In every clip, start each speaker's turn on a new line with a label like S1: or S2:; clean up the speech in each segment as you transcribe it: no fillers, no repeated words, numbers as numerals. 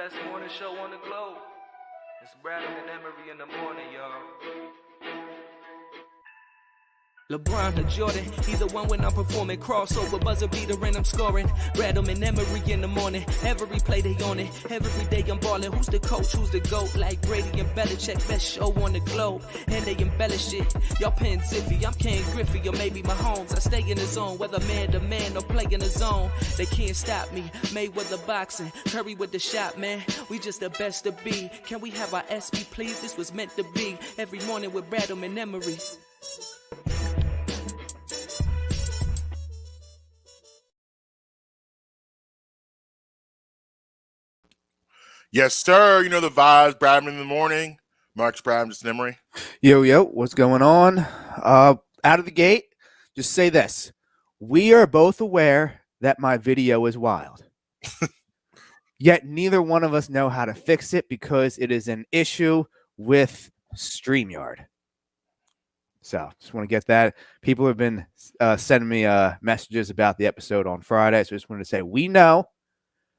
S1: best morning show on the globe. It's Bradley and Emery in the morning, y'all. LeBron or Jordan, either one when I'm performing. Crossover, buzzer beater and I'm scoring. Bradham and Emery in the morning. Every play they on it. Every day I'm balling. Who's the coach? Who's the GOAT? Like Brady and Belichick, best show on the globe. And they embellish it. Y'all pin Zippy, I'm Ken Griffey or maybe Mahomes. I stay in the zone, whether man to man or play in the zone. They can't stop me. Mayweather boxing, Curry with the shot, man. We just the best to be. Can we have our SP, please? This was meant to be. Every morning with Bradham and Emery.
S2: Yes, sir. You know the vibes. Bradman in the morning. Mark's Bradman, just Emery.
S3: Yo, what's going on? Out of the gate, just say this. We are both aware that my video is wild. Yet neither one of us know how to fix it because it is an issue with StreamYard. So just want to get that. People have been sending me messages about the episode on Friday. So I just wanted to say we know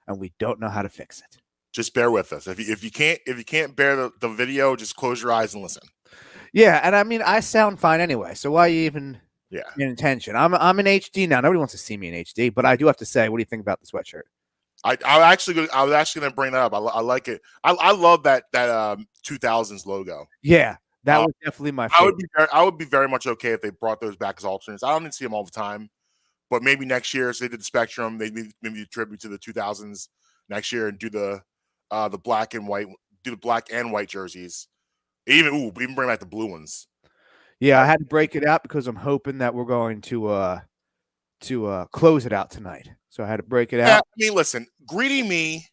S3: and we don't know how to fix it.
S2: Just bear with us. If you can't bear the video, just close your eyes and listen.
S3: Yeah, and I mean I sound fine anyway. So why you even paying attention? I'm in HD now. Nobody wants to see me in HD, but I do have to say, what do you think about the sweatshirt?
S2: I was actually going to bring that up. I like it. I love that 2000s logo.
S3: Yeah, that was definitely my favorite.
S2: I would be very much okay if they brought those back as alternates. I don't even see them all the time, but maybe next year, so they did the Spectrum, maybe a tribute to the 2000s next year and do the black and white, do the black and white jerseys. Even bring back the blue ones.
S3: Yeah, I had to break it out because I'm hoping that we're going to close it out tonight. So I had to break it out.
S2: I mean, listen, greedy me.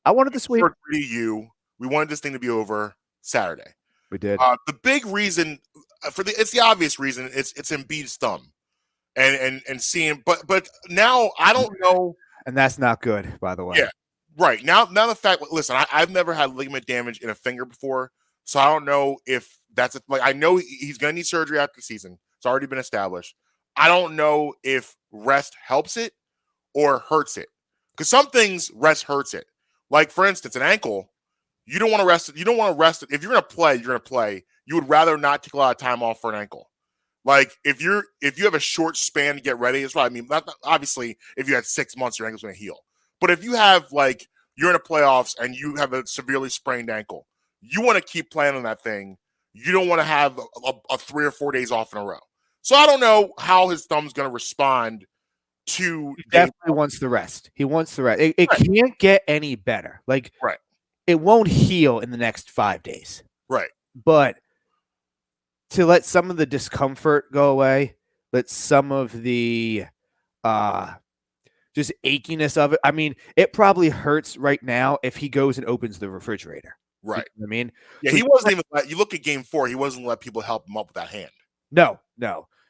S3: I wanted the sweep.
S2: Greedy you. We wanted this thing to be over Saturday.
S3: We did.
S2: The big reason it's the obvious reason. It's Embiid's thumb, and seeing, but now I don't know.
S3: And that's not good, by the way.
S2: Yeah. Right. Now the fact, listen, I've never had ligament damage in a finger before, so I don't know if that's I know he's going to need surgery after the season. It's already been established. I don't know if rest helps it or hurts it, because some things rest hurts it. Like, for instance, an ankle, you don't want to rest it. You don't want to rest it. If you're going to play, you're going to play. You would rather not take a lot of time off for an ankle. Like, if you have a short span to get ready, that's what I mean. Obviously, if you had 6 months, your ankle's going to heal. But if you have, like, you're in the playoffs and you have a severely sprained ankle, you want to keep playing on that thing. You don't want to have a 3 or 4 days off in a row. So I don't know how his thumb's going to respond to.
S3: He definitely wants the rest. He wants the rest. It can't get any better. Like, it won't heal in the next 5 days.
S2: Right.
S3: But to let some of the discomfort go away, let some of the just achiness of it. I mean, it probably hurts right now if he goes and opens the refrigerator.
S2: Right.
S3: You know what I mean?
S2: Yeah, so he wasn't even you look at game 4, he wasn't let people help him up with that hand.
S3: No.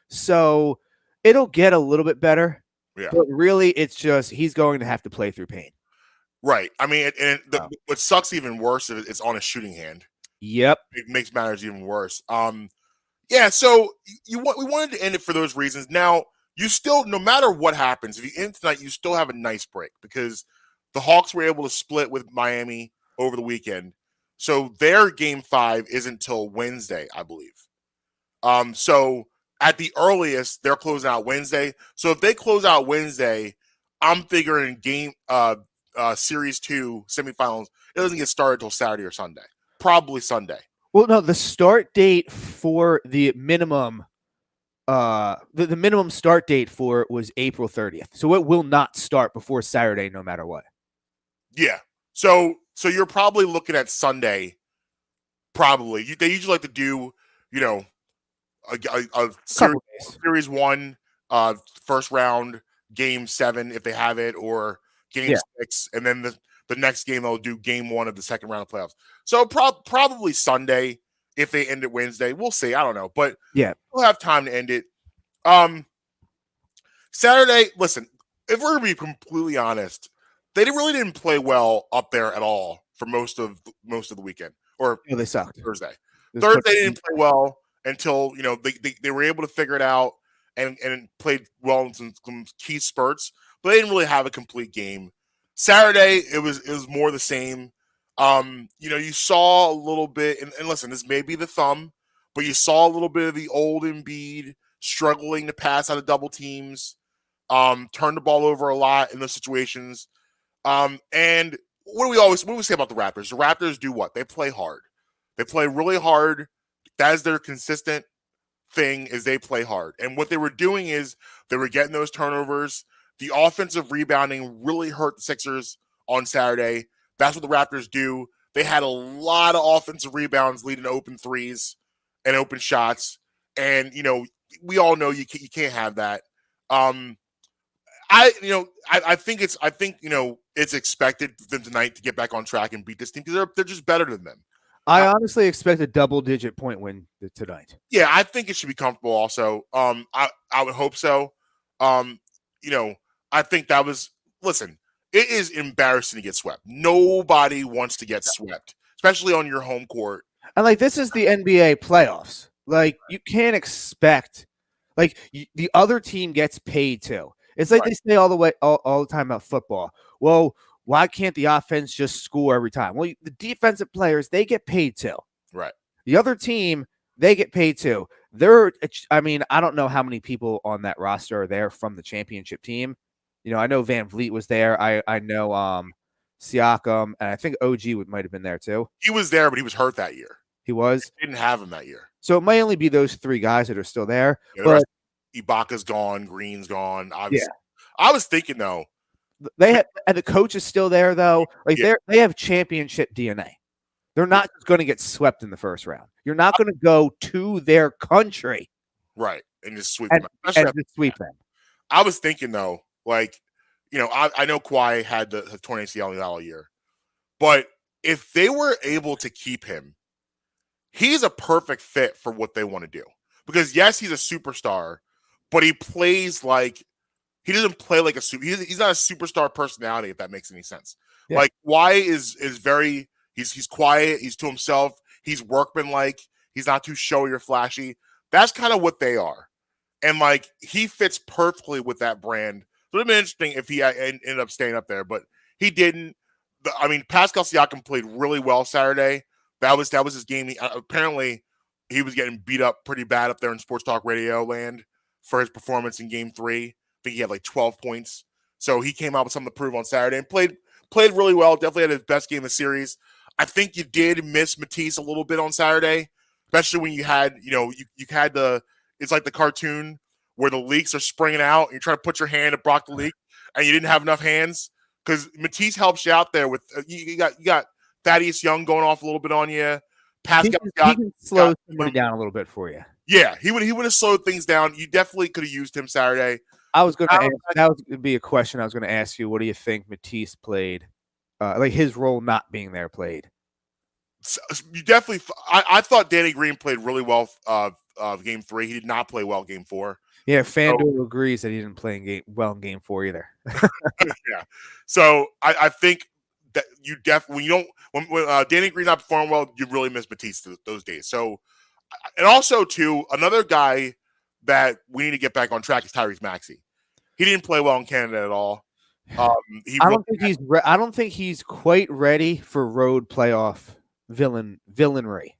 S3: So it'll get a little bit better.
S2: Yeah.
S3: But really, it's just he's going to have to play through pain.
S2: Right. I mean, what sucks even worse is it's on a shooting hand.
S3: Yep.
S2: It makes matters even worse. Yeah, so we wanted to end it for those reasons. Now, you still, no matter what happens, if you end tonight, you still have a nice break because the Hawks were able to split with Miami over the weekend. So their game 5 isn't till Wednesday, I believe. So at the earliest, they're closing out Wednesday. So if they close out Wednesday, I'm figuring game series 2 semifinals, it doesn't get started till Saturday or Sunday. Probably Sunday.
S3: Well, no, the start date for the minimum the minimum start date for it was April 30th. So it will not start before Saturday no matter what.
S2: Yeah. So you're probably looking at Sunday. Probably. They usually like to do, a series 1, first round, game 7 if they have it, or game 6, and then the next game they'll do game 1 of the second round of playoffs. So probably Sunday if they end it Wednesday. We'll see. I don't know, but we'll have time to end it. Saturday. Listen, if we're gonna be completely honest, they really didn't play well up there at all for most of the weekend. Or
S3: they sucked.
S2: Thursday they didn't play well until they were able to figure it out and played well in some key spurts, but they didn't really have a complete game. Saturday, it was more the same. You saw a little bit, and listen, this may be the thumb, but you saw a little bit of the old Embiid struggling to pass out of double teams, turn the ball over a lot in those situations. And what do we say about the Raptors? The Raptors do what? They play hard. They play really hard. That is their consistent thing, is they play hard. And what they were doing is they were getting those turnovers. The offensive rebounding really hurt the Sixers on Saturday. That's what the Raptors do. They had a lot of offensive rebounds leading to open threes and open shots. And, we all know you can't have that. I think it's expected for them tonight to get back on track and beat this team because they're just better than them.
S3: I honestly expect a double-digit point win tonight.
S2: Yeah, I think it should be comfortable. Also, I would hope so. I think that was. Listen, it is embarrassing to get swept. Nobody wants to get swept, especially on your home court.
S3: And this is the NBA playoffs. You can't expect the other team gets paid too. It's like They say all the time about football. Well, why can't the offense just score every time? Well, the defensive players, they get paid too.
S2: Right.
S3: The other team, they get paid too. I don't know how many people on that roster are there from the championship team. I know Van Vliet was there. I know Siakam, and I think OG might have been there too.
S2: He was there, but he was hurt that year.
S3: He was?
S2: They didn't have him that year.
S3: So it might only be those three guys that are still there.
S2: Yeah, Ibaka's gone. Green's gone. I was thinking, though.
S3: And the coach is still there, though. They have championship DNA. They're not going to get swept in the first round. You're not going to go to their country.
S2: Right. And just sweep
S3: them.
S2: I was thinking, though, I know Kawhi had the torn ACL all year. But if they were able to keep him, he's a perfect fit for what they want to do. Because, yes, he's a superstar, but he plays he doesn't play like a super. He's not a superstar personality, if that makes any sense. Yeah. Kawhi is very. He's quiet. He's to himself. He's workmanlike. He's not too showy or flashy. That's kind of what they are, and he fits perfectly with that brand. So it'd be interesting if he ended up staying up there, but he didn't. Pascal Siakam played really well Saturday. That was his game. Apparently, he was getting beat up pretty bad up there in Sports Talk Radio land for his performance in Game 3. I think he had 12 points. So he came out with something to prove on Saturday and played really well. Definitely had his best game of the series. I think you did miss Matisse a little bit on Saturday, especially when you had, you had it's like the cartoon where the leaks are springing out and you're trying to put your hand to block the leak and you didn't have enough hands because Matisse helps you out there with, you got Thaddeus Young going off a little bit on you. Pascal
S3: he can slow somebody down a little bit for you.
S2: Yeah, he would have slowed things down. You definitely could have used him Saturday.
S3: I was going to ask, that was going to be a question I was going to ask you. What do you think Matisse played? His role not being there played.
S2: So you definitely. I thought Danny Green played really well. Game 3, he did not play well. Game 4.
S3: Yeah, FanDuel agrees that he didn't play in Game 4 either.
S2: Yeah, so I think that you definitely when Danny Green not performing well, you really miss Matisse those days. So, and also too, another guy that we need to get back on track is Tyrese Maxey. He didn't play well in Canada at all.
S3: I don't think he's quite ready for road playoff villainry.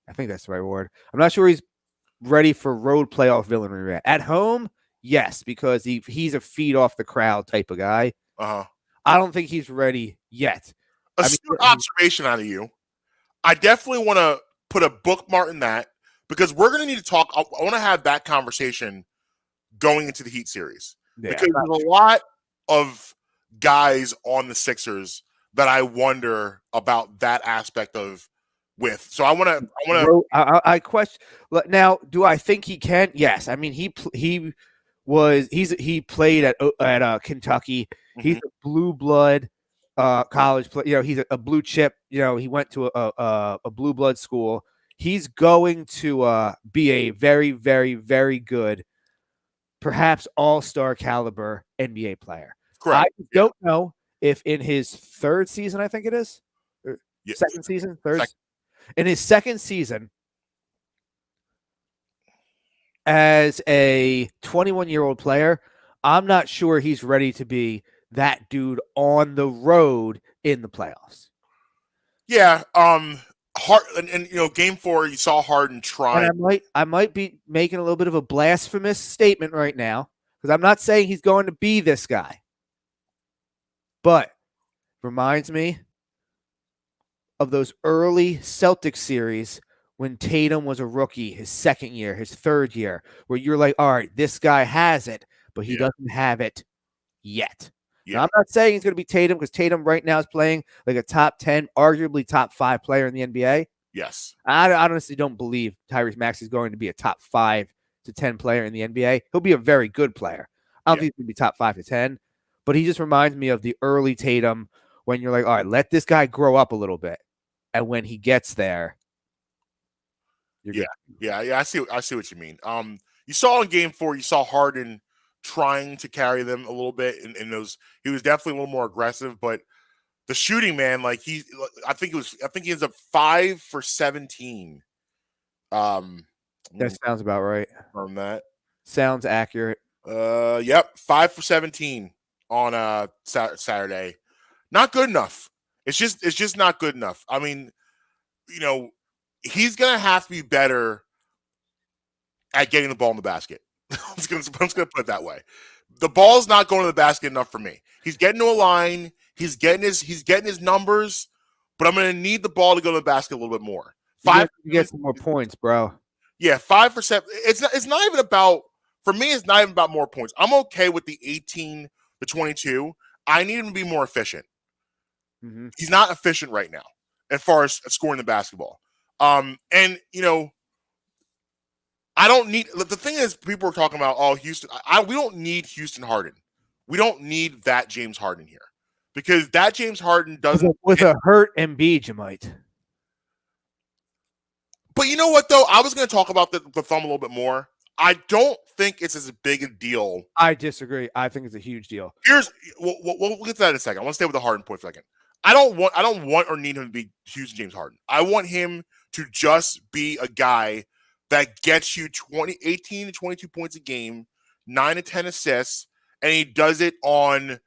S3: I think that's the right word. I'm not sure he's ready for road playoff villainry. At home, yes, because he's a feed off the crowd type of guy.
S2: I
S3: don't think he's ready yet.
S2: Observation out of you. I definitely want to put a bookmark in that because we're going to need to talk. I want to have that conversation going into the Heat series because there's a lot of guys on the Sixers that I wonder about that aspect of with. So I want to.
S3: I question now. Do I think he can? Yes. I mean, he played at Kentucky. Mm-hmm. He's a blue blood college player. He's a blue chip. He went to a blue blood school. He's going to be a very, very, very good, perhaps all-star caliber NBA player.
S2: Correct.
S3: I don't know if in his third season, I think it is, second season, third. Second. In his second season as a 21-year-old player, I'm not sure he's ready to be that dude on the road in the playoffs.
S2: Yeah. Hard and game 4, you saw Harden try.
S3: And I might be making a little bit of a blasphemous statement right now because I'm not saying he's going to be this guy, but reminds me of those early Celtics series when Tatum was a rookie, his second year, his third year, where you're like, all right, this guy has it, but he doesn't have it yet.
S2: Yeah.
S3: Now, I'm not saying he's going to be Tatum because Tatum right now is playing like a top 10, arguably top 5 player in the NBA.
S2: Yes.
S3: I honestly don't believe Tyrese Maxey is going to be a top 5 to 10 player in the NBA. He'll be a very good player. I don't think he's going to be top 5 to 10, but he just reminds me of the early Tatum when you're like, all right, let this guy grow up a little bit. And when he gets there, you're good.
S2: Yeah. I see what you mean. You saw in game 4, you saw Harden trying to carry them a little bit, and those he was definitely a little more aggressive, but the shooting, man, like I think he ends up 5 for 17.
S3: That sounds about right.
S2: From that.
S3: Sounds accurate.
S2: Yep, 5 for 17 on Saturday. Not good enough. It's just not good enough. I mean, he's gonna have to be better at getting the ball in the basket. I'm just gonna put it that way. The ball's not going to the basket enough for me. He's getting to a line. He's getting his numbers, but I'm gonna need the ball to go to the basket a little bit more.
S3: You get some more points, bro.
S2: Yeah, 5 for 7. It's not even about, for me, it's not even about more points. I'm okay with the 18 to 22. I need him to be more efficient.
S3: Mm-hmm.
S2: He's not efficient right now as far as scoring the basketball. And I don't need, the thing is, people are talking about, Houston. We don't need Houston Harden. We don't need that James Harden here, because that James Harden doesn't.
S3: With a hurt Embiid, you might.
S2: But you know what, though? I was going to talk about the thumb a little bit more. I don't think it's as big a deal.
S3: I disagree. I think it's a huge deal.
S2: We'll get to that in a second. I want to stay with the Harden point for a second. I don't want or need him to be Houston James Harden. I want him to just be a guy that gets you 18 to 22 points a game, 9 to 10 assists, and he does it on,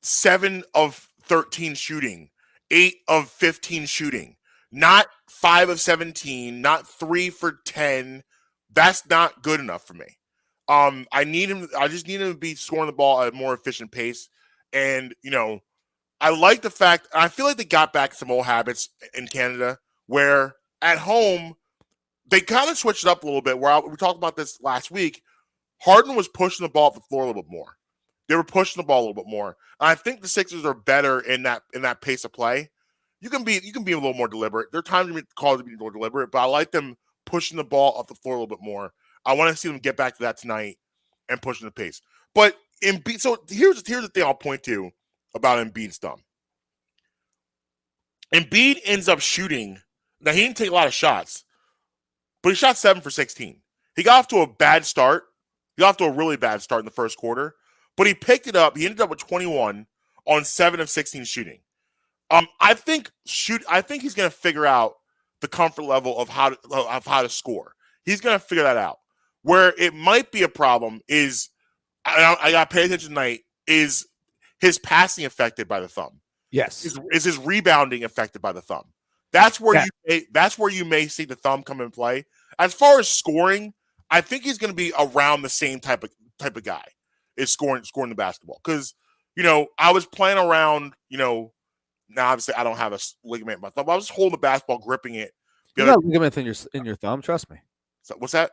S2: 7 of 13 shooting, 8 of 15 shooting, not 5 of 17, not 3 for 10. That's not good enough for me. I just need him to be scoring the ball at a more efficient pace. And, I like the fact, I feel like they got back some old habits in Canada where at home, they kind of switched it up a little bit. We talked about this last week. Harden was pushing the ball up the floor a little bit more. They were pushing the ball a little bit more. And I think the Sixers are better in that pace of play. You can be a little more deliberate. There are times you call to be more deliberate, but I like them pushing the ball up the floor a little bit more. I want to see them get back to that tonight and pushing the pace. But Embiid, so here's the thing I'll point to about Embiid's thumb. Embiid ends up shooting. Now, he didn't take a lot of shots, but he shot 7 for 16. He got off to a bad start. He got off to a really bad start in the first quarter, but he picked it up. He ended up with 21 on 7 of 16 shooting. I think he's going to figure out the comfort level of how to score. He's going to figure that out. Where it might be a problem is, I got to pay attention tonight, is his passing affected by the thumb?
S3: Yes.
S2: Is his rebounding affected by the thumb? That's where you may see the thumb come in play. As far as scoring, I think he's going to be around the same type of guy is scoring the basketball. Because I was playing around. Now obviously I don't have a ligament in my thumb. But I was just holding the basketball, gripping it.
S3: You got ligaments in your thumb. Trust me.
S2: So what's that?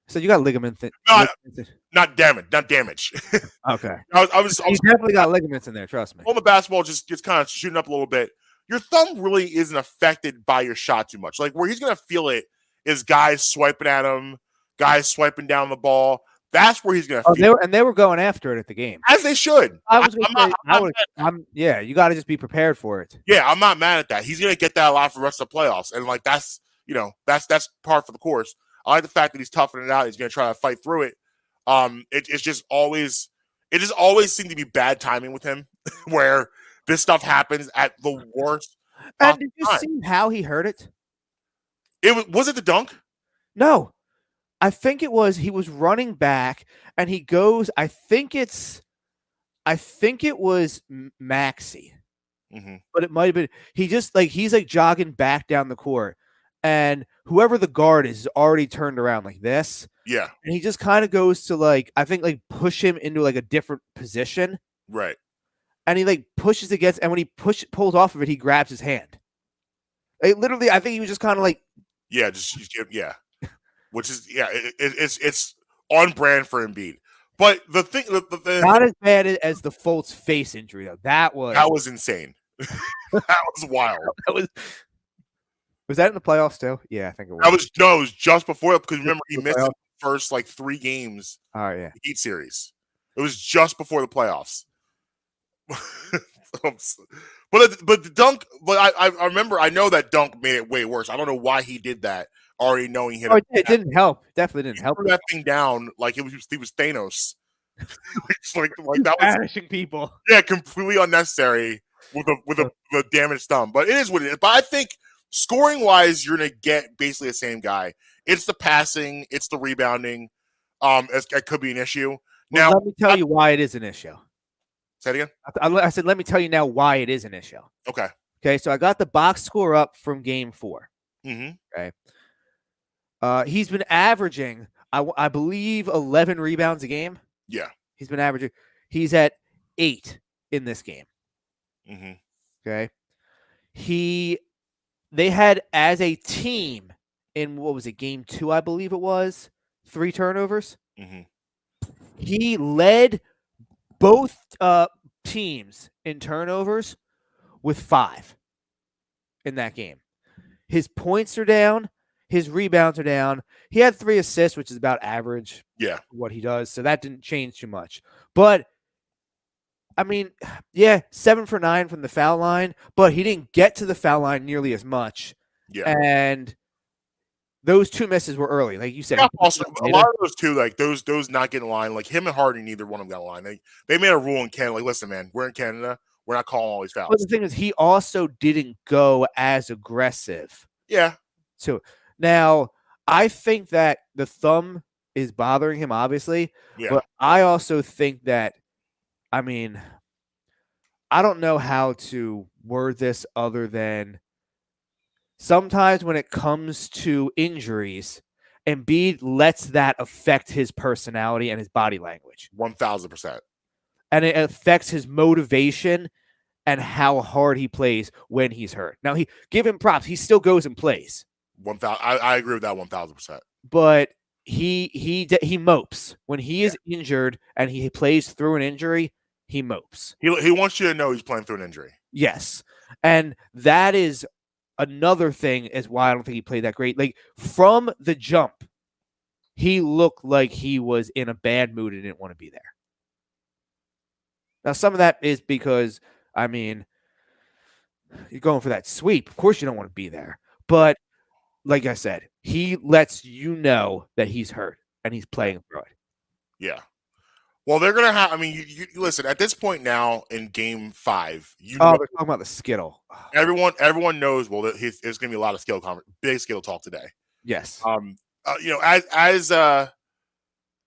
S3: So you got ligaments.
S2: Not damage.
S3: Okay.
S2: I was
S3: definitely got ligaments in there. Trust me.
S2: Holding the basketball, just gets kind of shooting up a little bit. Your thumb really isn't affected by your shot too much. Like where he's going to feel it is guys swiping at him, guys swiping down the ball. That's where he's going to feel
S3: they were going after it at the game.
S2: As they should.
S3: You got to just be prepared for it.
S2: Yeah, I'm not mad at that. He's going to get that a lot for the rest of the playoffs. And like that's par for the course. I like the fact that he's toughing it out. He's going to try to fight through it. It just always seemed to be bad timing with him where this stuff happens at the worst.
S3: And did you see how he hurt it?
S2: Was it the dunk?
S3: No. I think it was he was running back and he goes, I think it was Maxey. but it might have been he's like jogging back down the court, and whoever the guard is already turned around like this.
S2: Yeah.
S3: And he just kind of goes to like, I think like push him into like a different position.
S2: Right.
S3: And he like pushes against, and when he pulls off of it, he grabs his hand. Like, literally, I think he was just kind of like,
S2: yeah, which is it's on brand for Embiid. But the thing,
S3: not as bad as the Fultz face injury though. That was
S2: insane. That was wild.
S3: Was that in the playoffs too? Yeah, I think it was.
S2: It was just before because remember he missed the first like 3 games.
S3: Oh yeah,
S2: the Heat series. It was just before the playoffs. But the dunk, but I remember, I know that dunk made it way worse. I don't know why he did that, already knowing he hit.
S3: It didn't help. Definitely didn't help.
S2: Threw that thing down like he was Thanos. like that was
S3: banishing people.
S2: Yeah, completely unnecessary with a damaged thumb. But it is what it is. But I think scoring wise, you're gonna get basically the same guy. It's the passing, it's the rebounding. It could be an issue. Now,
S3: let me tell you why it is an issue.
S2: Say it again.
S3: I said, let me tell you now why it is an issue.
S2: Okay.
S3: Okay. So I got the box score up from game 4.
S2: Mm-hmm.
S3: Okay. He's been averaging, I believe, 11 rebounds a game.
S2: Yeah.
S3: He's been averaging. He's at 8 in this game.
S2: Mm-hmm.
S3: Okay. They had as a team in, what was it, game 2, I believe it was, 3 turnovers.
S2: Mm-hmm.
S3: He led both teams in turnovers with 5 in that game. His points are down. His rebounds are down. He had 3 assists, which is about average.
S2: Yeah.
S3: What he does. So that didn't change too much. But, I mean, yeah, 7 for 9 from the foul line, but he didn't get to the foul line nearly as much.
S2: Yeah.
S3: And those 2 misses were early, like you said.
S2: Yeah, also, a lot of those too, like those not getting a line, like him and Harden, neither one of them got a line. They made a rule in Canada, like, listen, man, we're in Canada, we're not calling all these fouls.
S3: But the thing is, he also didn't go as aggressive.
S2: Yeah.
S3: So now I think that the thumb is bothering him, obviously.
S2: Yeah.
S3: But I also think that, I mean, I don't know how to word this other than sometimes when it comes to injuries, Embiid lets that affect his personality and his body language.
S2: 1,000%. And
S3: it affects his motivation and how hard he plays when he's hurt. Now, give him props. He still goes and plays.
S2: 1,000. I agree with that 1,000%.
S3: But he mopes when he is injured and he plays through an injury. He mopes.
S2: He wants you to know he's playing through an injury.
S3: Yes, and that is another thing is why I don't think he played that great. Like, from the jump, he looked like he was in a bad mood and didn't want to be there. Now, some of that is because, I mean, you're going for that sweep. Of course you don't want to be there. But like I said, he lets you know that he's hurt and he's playing through it.
S2: Yeah. Well, they're going to have, I mean, you listen, at this point now in game 5,
S3: they're talking about the Skittle.
S2: Everyone knows, well, there's going to be a lot of big Skittle talk today.
S3: Yes.
S2: You know,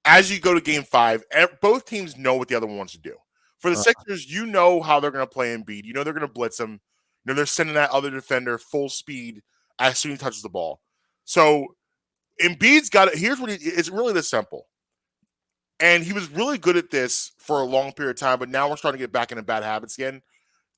S2: as you go to game 5, both teams know what the other one wants to do. For the Sixers, you know how they're going to play Embiid. You know they're going to blitz him. You know they're sending that other defender full speed as soon as he touches the ball. So Embiid's got it. Here's what it's really this simple. And he was really good at this for a long period of time, but now we're starting to get back into bad habits again.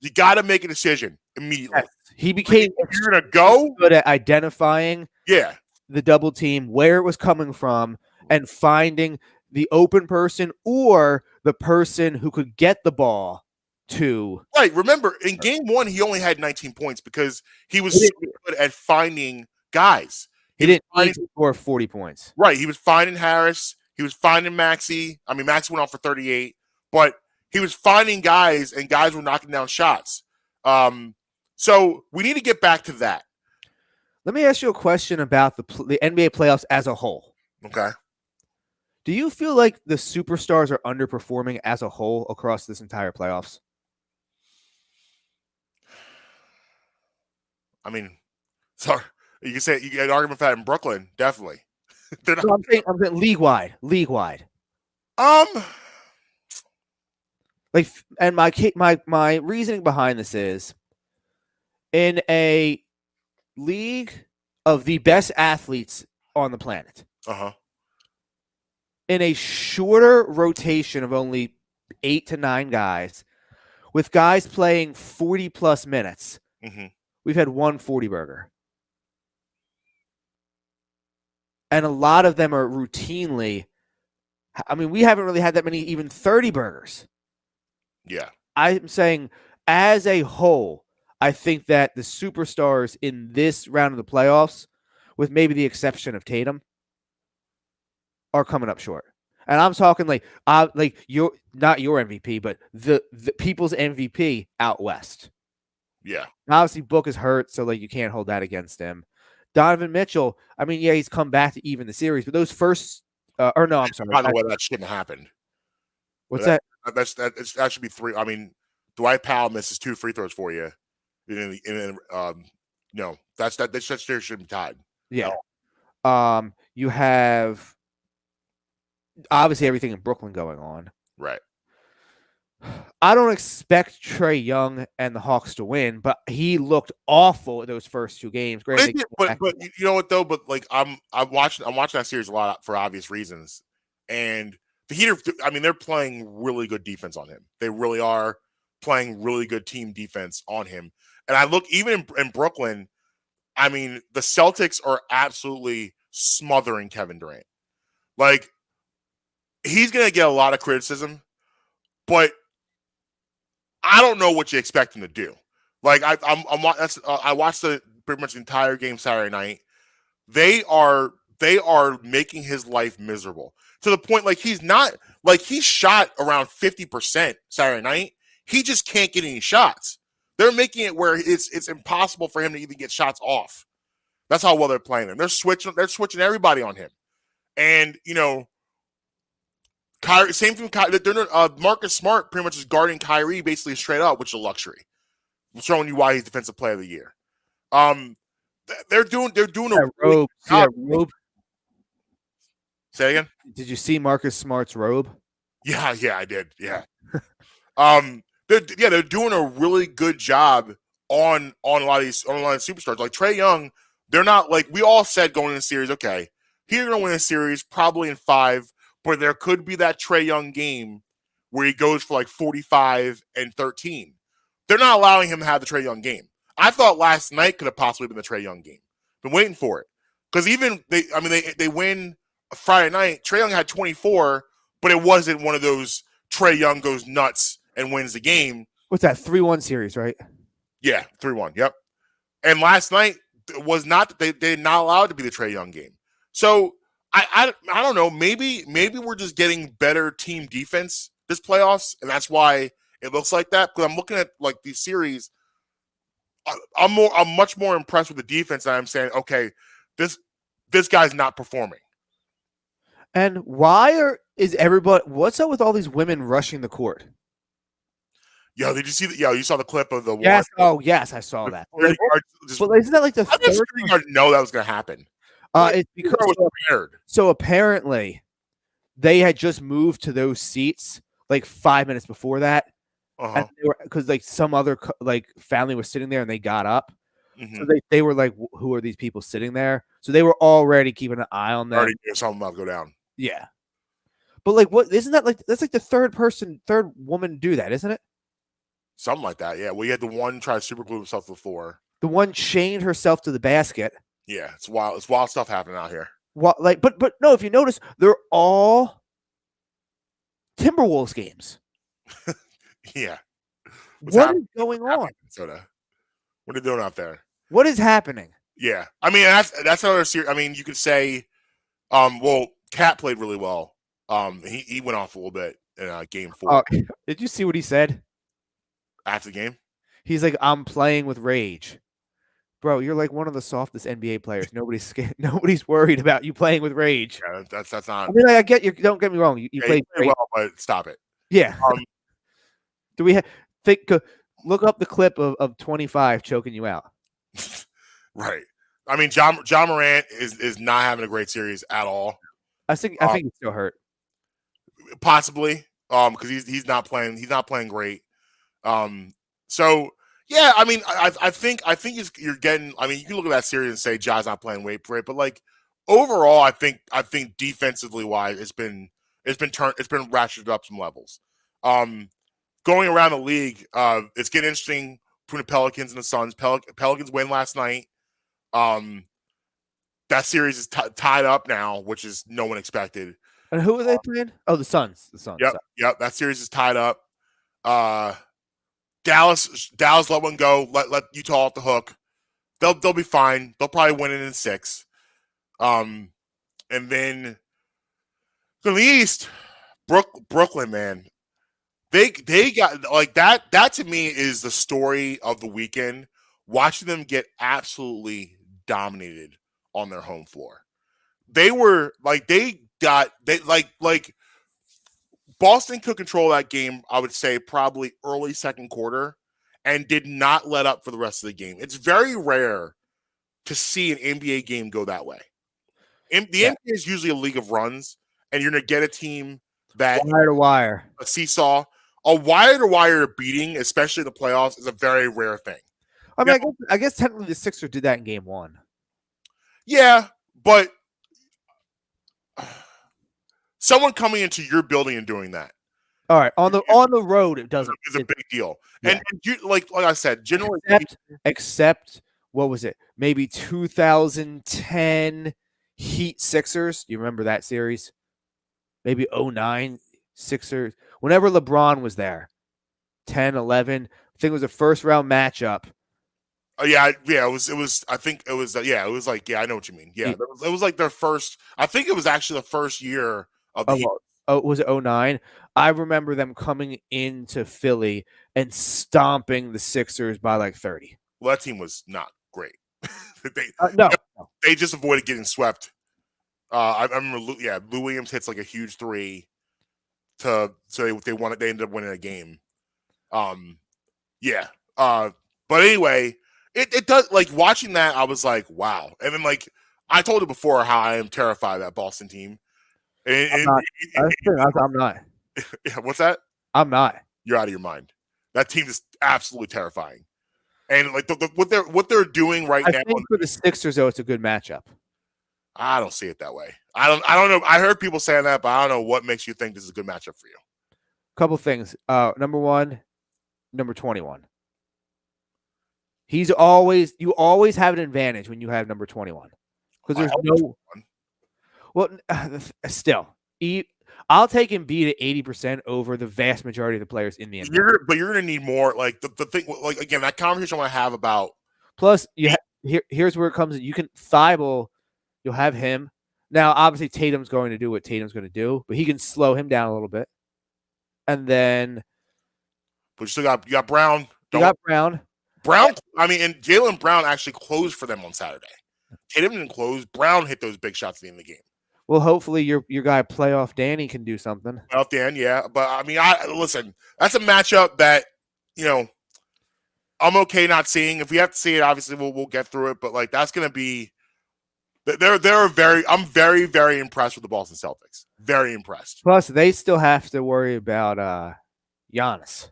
S2: You got to make a decision immediately.
S3: Yes. He became
S2: you're going to go
S3: good at identifying the double team, where it was coming from, and finding the open person or the person who could get the ball to.
S2: Right. Remember, in game 1, he only had 19 points because he was so good at finding guys.
S3: He didn't need to score 40 points.
S2: Right. He was finding Harris. He was finding Maxey. I mean, Maxey went off for 38, but he was finding guys, and guys were knocking down shots. So we need to get back to that.
S3: Let me ask you a question about the NBA playoffs as a whole.
S2: Okay.
S3: Do you feel like the superstars are underperforming as a whole across this entire playoffs?
S2: I mean, sorry, you can say you get an argument for that in Brooklyn, definitely.
S3: No, I'm saying league wide. Like, and my reasoning behind this is, in a league of the best athletes on the planet, in a shorter rotation of only 8 to 9 guys, with guys playing 40 plus minutes, we've had one 40 burger. And a lot of them are routinely, I mean, we haven't really had that many even 30 burgers.
S2: Yeah.
S3: I'm saying, as a whole, I think that the superstars in this round of the playoffs, with maybe the exception of Tatum, are coming up short. And I'm talking like you're not your MVP, but the people's MVP out west.
S2: Yeah.
S3: Obviously, Book is hurt, so like you can't hold that against him. Donovan Mitchell, I mean, yeah, he's come back to even the series, but those first, or no, I'm sorry.
S2: By the way, that shouldn't have happened.
S3: What's that?
S2: That should be 3. I mean, Dwight Powell misses 2 free throws for you. No, that series should be tied.
S3: Yeah. You have obviously everything in Brooklyn going on.
S2: Right.
S3: I don't expect Trae Young and the Hawks to win, but he looked awful in those first 2 games.
S2: But you know what though? But like I'm watching that series a lot for obvious reasons. And the Heat they're playing really good defense on him. They really are playing really good team defense on him. And I look even in Brooklyn, I mean, the Celtics are absolutely smothering Kevin Durant. Like, he's going to get a lot of criticism, but I don't know what you expect him to do. Like, I watched pretty much the entire game Saturday night. They are making his life miserable to the point like he shot around 50% Saturday night. He just can't get any shots. They're making it where it's impossible for him to even get shots off. That's how well they're playing him. They're switching everybody on him. And, you know, Kyrie, same thing with Kyrie. Marcus Smart pretty much is guarding Kyrie basically straight up, which is a luxury. I'm showing you why he's defensive player of the year. They're doing a
S3: robe. Robe.
S2: Say again?
S3: Did you see Marcus Smart's robe?
S2: Yeah, I did. Yeah. They're doing a really good job on a lot of these superstars. Like Trae Young, they're not like we all said going in the series, okay, he's gonna win a series probably in 5, but there could be that Trae Young game where he goes for like 45 and 13. They're not allowing him to have the Trae Young game. I thought last night could have possibly been the Trae Young game. Been waiting for it. Because even they win Friday night, Trae Young had 24, but it wasn't one of those Trae Young goes nuts and wins the game.
S3: What's that? 3-1 series, right?
S2: Yeah, 3-1. Yep. And last night was not they're not allowed to be the Trae Young game. So I don't know. Maybe we're just getting better team defense this playoffs, and that's why it looks like that. Because I'm looking at like these series, I'm much more impressed with the defense. And I'm saying, okay, this guy's not performing.
S3: And is everybody? What's up with all these women rushing the court?
S2: Yo, did you see that? Yo, you saw the clip of the
S3: yes. Oh, yes, I saw that. But isn't that like the
S2: third? I didn't know that was going to happen.
S3: It's because I was prepared. So apparently, they had just moved to those seats like 5 minutes before that, because like some other like family was sitting there and they got up. Mm-hmm. So they were like, "Who are these people sitting there?" So they were already keeping an eye on them.
S2: Already knew something about to go down.
S3: Yeah, but like, what isn't that like? That's like the third woman to do that, isn't it?
S2: Something like that, yeah. We had the one try to super glue himself to the floor.
S3: The one chained herself to the basket.
S2: Yeah, it's wild. It's wild stuff happening out here.
S3: Well, like, but no, if you notice, they're all Timberwolves games.
S2: Yeah.
S3: What is going on?
S2: Minnesota? What are they doing out there?
S3: What is happening?
S2: Yeah, I mean that's another series. I mean, you could say, well, Cat played really well. He went off a little bit in game 4.
S3: Did you see what he said
S2: after the game?
S3: He's like, "I'm playing with rage." Bro, you're like one of the softest NBA players. Nobody's worried about you playing with rage.
S2: Yeah, that's not.
S3: I mean, like, I get you. Don't get me wrong. You played
S2: well, but stop it.
S3: Yeah. Do we look up the clip of 25 choking you out?
S2: Right. I mean, John Morant is not having a great series at all.
S3: I think he's still hurt.
S2: Possibly. because he's not playing great. So yeah, I mean, I think you're getting. I mean, you can look at that series and say Ja's not playing great, but like overall, I think defensively wise, it's been ratcheted up some levels. Going around the league, it's getting interesting between the Pelicans and the Suns. Pelicans win last night. That series is tied up now, which is no one expected.
S3: And who are they playing? Oh, the Suns. The Suns.
S2: Yep. That series is tied up. Dallas let one go. Let Utah off the hook. They'll be fine. They'll probably win it in 6. And then in the East, Brooklyn, man, they got like that. That to me is the story of the weekend. Watching them get absolutely dominated on their home floor. They were like Boston took control of that game, I would say probably early second quarter, and did not let up for the rest of the game. It's very rare to see an NBA game go that way. The NBA is usually a league of runs, and you're going to get a team that
S3: wire to wire,
S2: a seesaw, a wire to wire beating, especially in the playoffs, is a very rare thing.
S3: I mean, I guess technically the Sixers did that in game 1.
S2: Yeah, but someone coming into your building and doing that.
S3: All right, on the road, it doesn't.
S2: It's a big deal.
S3: Yeah.
S2: And you, like I said, generally,
S3: except what was it? Maybe 2010 Heat Sixers. Do you remember that series? Maybe 09 Sixers. Whenever LeBron was there, 10, 11. I think it was a first round matchup.
S2: Yeah. It was. I think it was. It was like. Yeah, I know what you mean. Yeah, it was like their first. I think it was actually the first year of the Heat.
S3: Oh, was it 09? I remember them coming into Philly and stomping the Sixers by like 30.
S2: Well, that team was not great.
S3: No.
S2: They just avoided getting swept. I remember, Lou Williams hits like a huge 3 so they won it. They ended up winning a game. But anyway, it does, like, watching that, I was like, wow. And then, like, I told you before how I am terrified of that Boston team.
S3: I'm not.
S2: What's that?
S3: I'm not.
S2: You're out of your mind. That team is absolutely terrifying. And like what they're doing right now.
S3: I think for the Sixers, though, it's a good matchup.
S2: I don't see it that way. I don't know. I heard people saying that, but I don't know what makes you think this is a good matchup for you.
S3: Couple things. Number 1, number 21. You always have an advantage when you have number 21 because there's no. Well, still, I'll take Embiid at 80% over the vast majority of the players in the NBA.
S2: But you're going to need more. Like the thing, like again, that conversation I want to have about.
S3: Plus, here's where it comes in. You can Thibault, you'll have him. Now, obviously, Tatum's going to do what Tatum's going to do, but he can slow him down a little bit. And then,
S2: but you still got Brown.
S3: Brown.
S2: I mean, and Jaylen Brown actually closed for them on Saturday. Tatum didn't close. Brown hit those big shots at the end of the game.
S3: Well, hopefully your guy Playoff Danny can do something.
S2: Playoff Dan, yeah. But I mean, listen, that's a matchup that, I'm okay not seeing. If we have to see it, obviously we'll get through it. But like that's gonna be I'm very, very impressed with the Boston Celtics. Very impressed.
S3: Plus, they still have to worry about Giannis.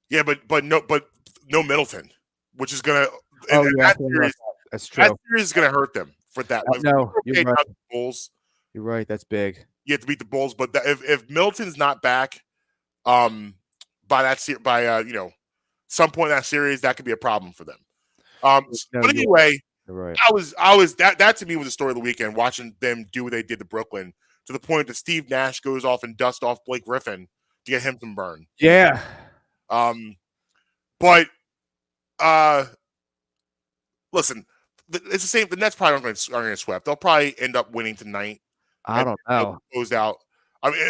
S2: Yeah, but no Middleton, which is gonna.
S3: That's true.
S2: That series is gonna hurt them for that. Like,
S3: no, you're right.
S2: Bulls.
S3: You're right. That's big.
S2: You have to beat the Bulls, but if Middleton's not back, by some point in that series, that could be a problem for them. But anyway,
S3: right.
S2: I was that to me was the story of the weekend. Watching them do what they did to Brooklyn, to the point that Steve Nash goes off and dusts off Blake Griffin to get him some burn.
S3: Yeah.
S2: But listen, it's the same. The Nets probably aren't going to sweep. They'll probably end up winning tonight.
S3: I don't know.
S2: Closed out. I mean,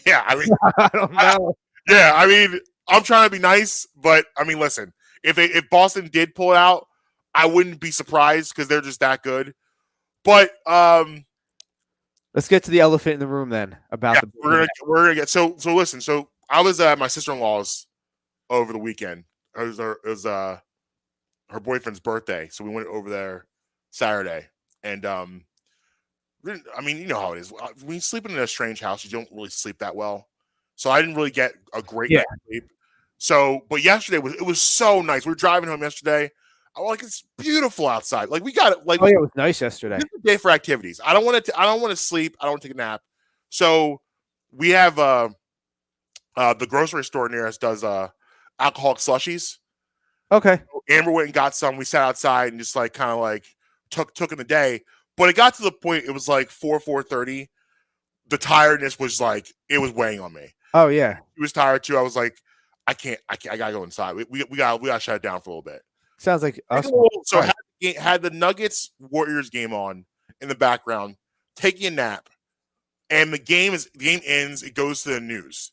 S2: yeah. I mean,
S3: I don't know.
S2: I mean, I'm trying to be nice, but I mean, listen. If Boston did pull it out, I wouldn't be surprised because they're just that good. But
S3: let's get to the elephant in the room then. About
S2: we're gonna get so listen. So I was at my sister-in-law's over the weekend. It was her boyfriend's birthday, so we went over there Saturday, and I mean, you know how it is. When you sleep in a strange house, you don't really sleep that well. So I didn't really get a great night's sleep. So, but yesterday it was so nice. We were driving home yesterday. I was like, it's beautiful outside. Like we got it. Like,
S3: Oh yeah, it was nice yesterday.
S2: this is a day for activities. I don't want to sleep. I don't want to take a nap. So we have the grocery store near us does alcoholic slushies.
S3: Okay.
S2: Amber went and got some. We sat outside and just like kind of like took in the day. But it got to the point, it was like 4:30. The tiredness was like, it was weighing on me.
S3: Oh yeah.
S2: He was tired too. I was like, I gotta go inside. We gotta shut it down for a little bit.
S3: Sounds like us.
S2: So had the Nuggets Warriors game on in the background, taking a nap, and the game ends. It goes to the news,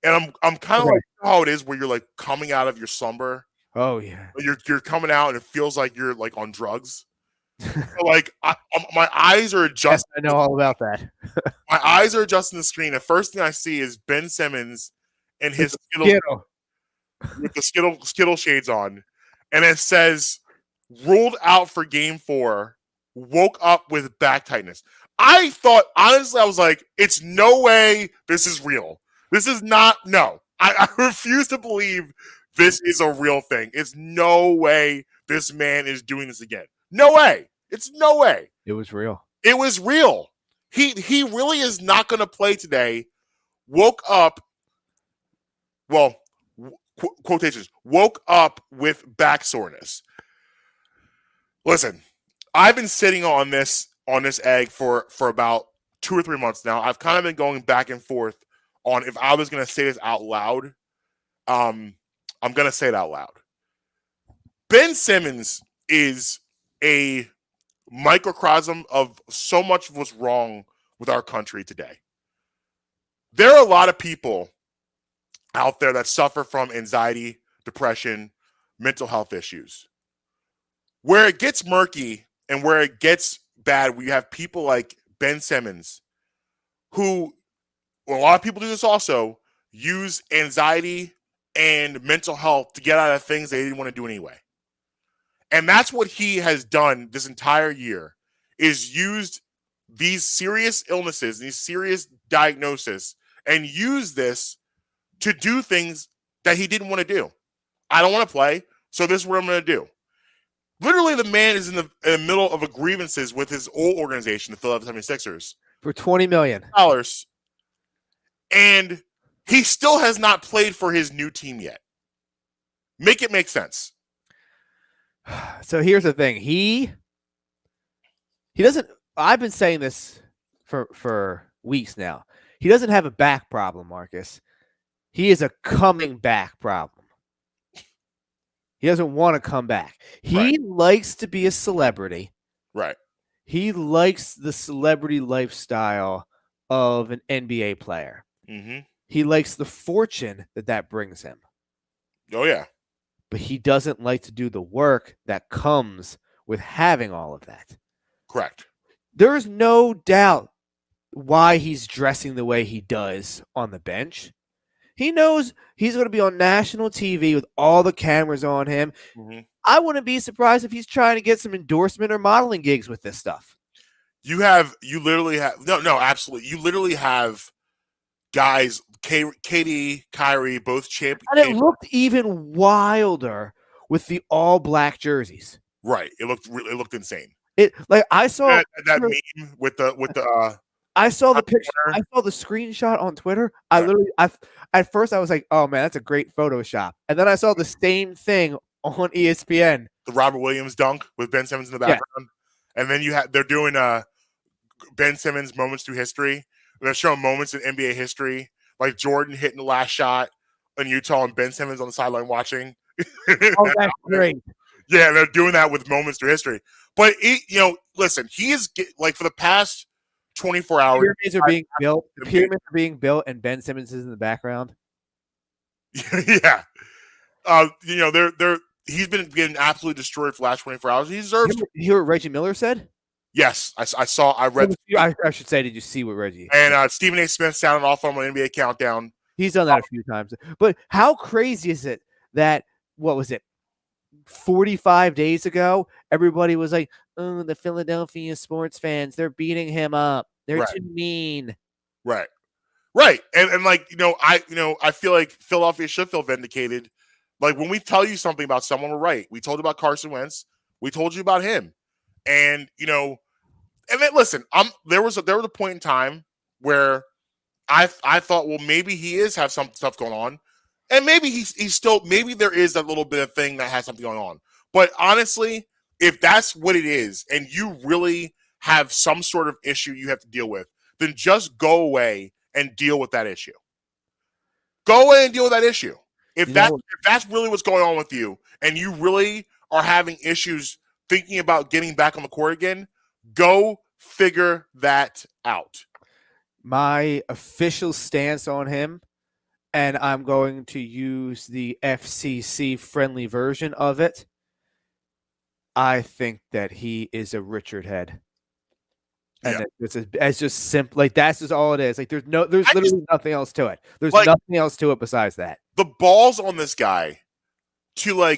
S2: and I'm kind of like how it is where you're like coming out of your slumber.
S3: Oh yeah.
S2: You're coming out and it feels like you're like on drugs. So, like my eyes are adjusting.
S3: Yes, I know all about that.
S2: My eyes are adjusting the screen. The first thing I see is Ben Simmons and his with the Skittle shades on, and it says ruled out for Game 4. Woke up with back tightness. I thought, honestly, I was like, it's no way this is real. This is not. No, I refuse to believe this is a real thing. It's no way this man is doing this again. No way. It's no way.
S3: It was real.
S2: It was real. He really is not going to play today. Woke up. Well, quotations. Woke up with back soreness. Listen, I've been sitting on this egg for about 2 or 3 months now. I've kind of been going back and forth on if I was going to say this out loud. I'm going to say it out loud. Ben Simmons is a microcosm of so much of what's wrong with our country today. There are a lot of people out there that suffer from anxiety, depression, mental health issues. Where it gets murky and where it gets bad, we have people like Ben Simmons, who, well, a lot of people do this also, use anxiety and mental health to get out of things they didn't want to do anyway. And that's what he has done this entire year, is used these serious illnesses, these serious diagnoses, and use this to do things that he didn't want to do. I don't want to play, so this is what I'm going to do. Literally, the man is in the middle of a grievances with his old organization, the Philadelphia 76ers.
S3: For $20 million.
S2: And he still has not played for his new team yet. Make it make sense.
S3: So here's the thing. He doesn't, I've been saying this for weeks now. He doesn't have a back problem, Marcus. He is a coming back problem. He doesn't want to come back. He likes to be a celebrity.
S2: Right.
S3: He likes the celebrity lifestyle of an NBA player.
S2: Mm-hmm.
S3: He likes the fortune that brings him.
S2: Oh, yeah.
S3: But he doesn't like to do the work that comes with having all of that.
S2: Correct.
S3: There's no doubt why he's dressing the way he does on the bench. He knows he's going to be on national TV with all the cameras on him. Mm-hmm. I wouldn't be surprised if he's trying to get some endorsement or modeling gigs with this stuff.
S2: You literally have absolutely. You literally have guys, KD, Kyrie, both champions.
S3: And it looked even wilder with the all black jerseys.
S2: Right. It looked insane.
S3: I saw
S2: that meme with the
S3: I saw the picture. I saw the screenshot on Twitter. At first I was like, "Oh man, that's a great Photoshop." And then I saw the same thing on ESPN.
S2: The Robert Williams dunk with Ben Simmons in the background, and then they're doing Ben Simmons moments through history. They're showing moments in NBA history, like Jordan hitting the last shot in Utah and Ben Simmons on the sideline watching.
S3: Oh, that's great.
S2: Yeah, they're doing that with moments through history. But listen, he is like for the past 24 hours.
S3: Pyramids are being built. The pyramids are being built, and Ben Simmons is in the background.
S2: Yeah, he's been getting absolutely destroyed for the last 24 hours. He deserves.
S3: You hear what Reggie Miller said?
S2: Yes, I saw. I read.
S3: I should say, did you see what Reggie?
S2: And Stephen A. Smith sounded off on an NBA Countdown.
S3: He's done that a few times. But how crazy is it that what was it? 45 days ago, everybody was like, "Oh, the Philadelphia sports fans, they're beating him up. They're
S2: Right.
S3: too mean."
S2: Right. Right. And like, I feel like Philadelphia should feel vindicated. Like when we tell you something about someone, we're right. We told you about Carson Wentz. We told you about him. And and then listen, there was a point in time where I thought, well, maybe he is have some stuff going on. And maybe he's still, maybe there is a little bit of thing that has something going on. But honestly, if that's what it is, and you really have some sort of issue you have to deal with, then just go away and deal with that issue. Go away and deal with that issue. If that's really what's going on with you, and you really are having issues thinking about getting back on the court again, go figure that out.
S3: My official stance on him, and I'm going to use the FCC friendly version of it. I think that he is a Richard Head. And it's just simple. Like, that's just all it is. Like, there's literally nothing else to it. There's nothing else to it besides that.
S2: The balls on this guy to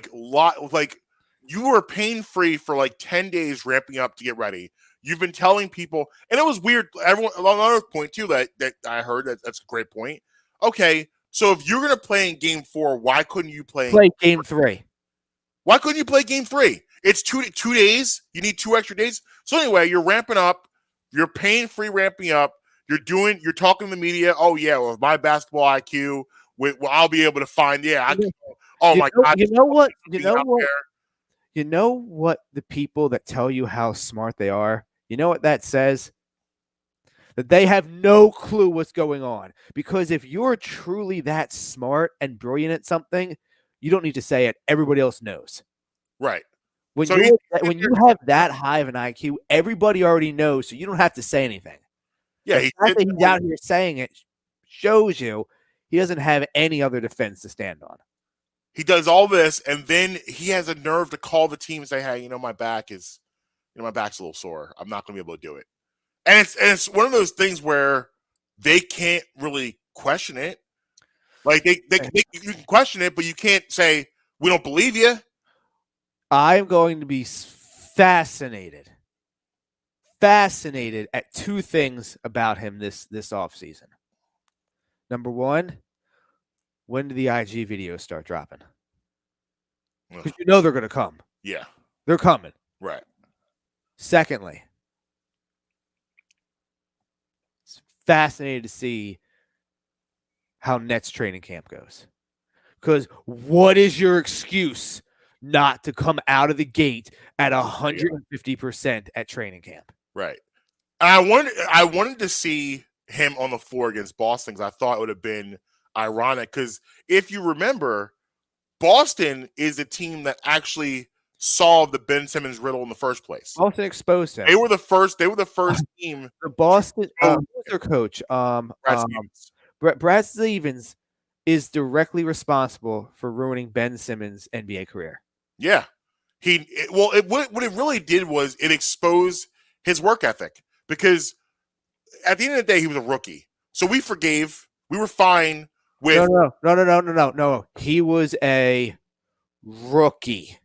S2: you were pain free for like 10 days ramping up to get ready. You've been telling people, and it was weird. Everyone, another point too that I heard that's a great point. Okay, so if you're gonna play in Game 4, why couldn't you play
S3: Game 3?
S2: Why couldn't you play Game 3? It's 2 days. You need 2 extra days. So anyway, you're ramping up. You're pain free ramping up. You're talking to the media. Oh yeah, with my basketball IQ, I'll be able to find. Yeah. God.
S3: You know what? You know what? The people that tell you how smart they are. You know what that says? That they have no clue what's going on. Because if you're truly that smart and brilliant at something, you don't need to say it. Everybody else knows.
S2: Right.
S3: When you have that high of an IQ, everybody already knows, so you don't have to say anything.
S2: Yeah,
S3: the fact that he's out here saying it shows you he doesn't have any other defense to stand on.
S2: He does all this, and then he has a nerve to call the team and say, "Hey, my back's a little sore. I'm not going to be able to do it." And it's one of those things where they can't really question it. Like you can question it, but you can't say we don't believe you.
S3: I'm going to be fascinated at 2 things about him this offseason. Number 1, when do the IG videos start dropping? Because they're going to come.
S2: Yeah.
S3: They're coming.
S2: Right.
S3: Secondly, it's fascinating to see how Nets training camp goes. Because what is your excuse not to come out of the gate at 150% at training camp?
S2: Right. And I wanted to see him on the floor against Boston because I thought it would have been ironic. Because if you remember, Boston is the team that actually solved the Ben Simmons riddle in the first place.
S3: Boston exposed him.
S2: They were the first team.
S3: The Boston their coach, Brad Stevens, is directly responsible for ruining Ben Simmons' NBA career.
S2: Yeah. What it really did was it exposed his work ethic, because at the end of the day, he was a rookie. So we were fine with.
S3: No. He was a rookie.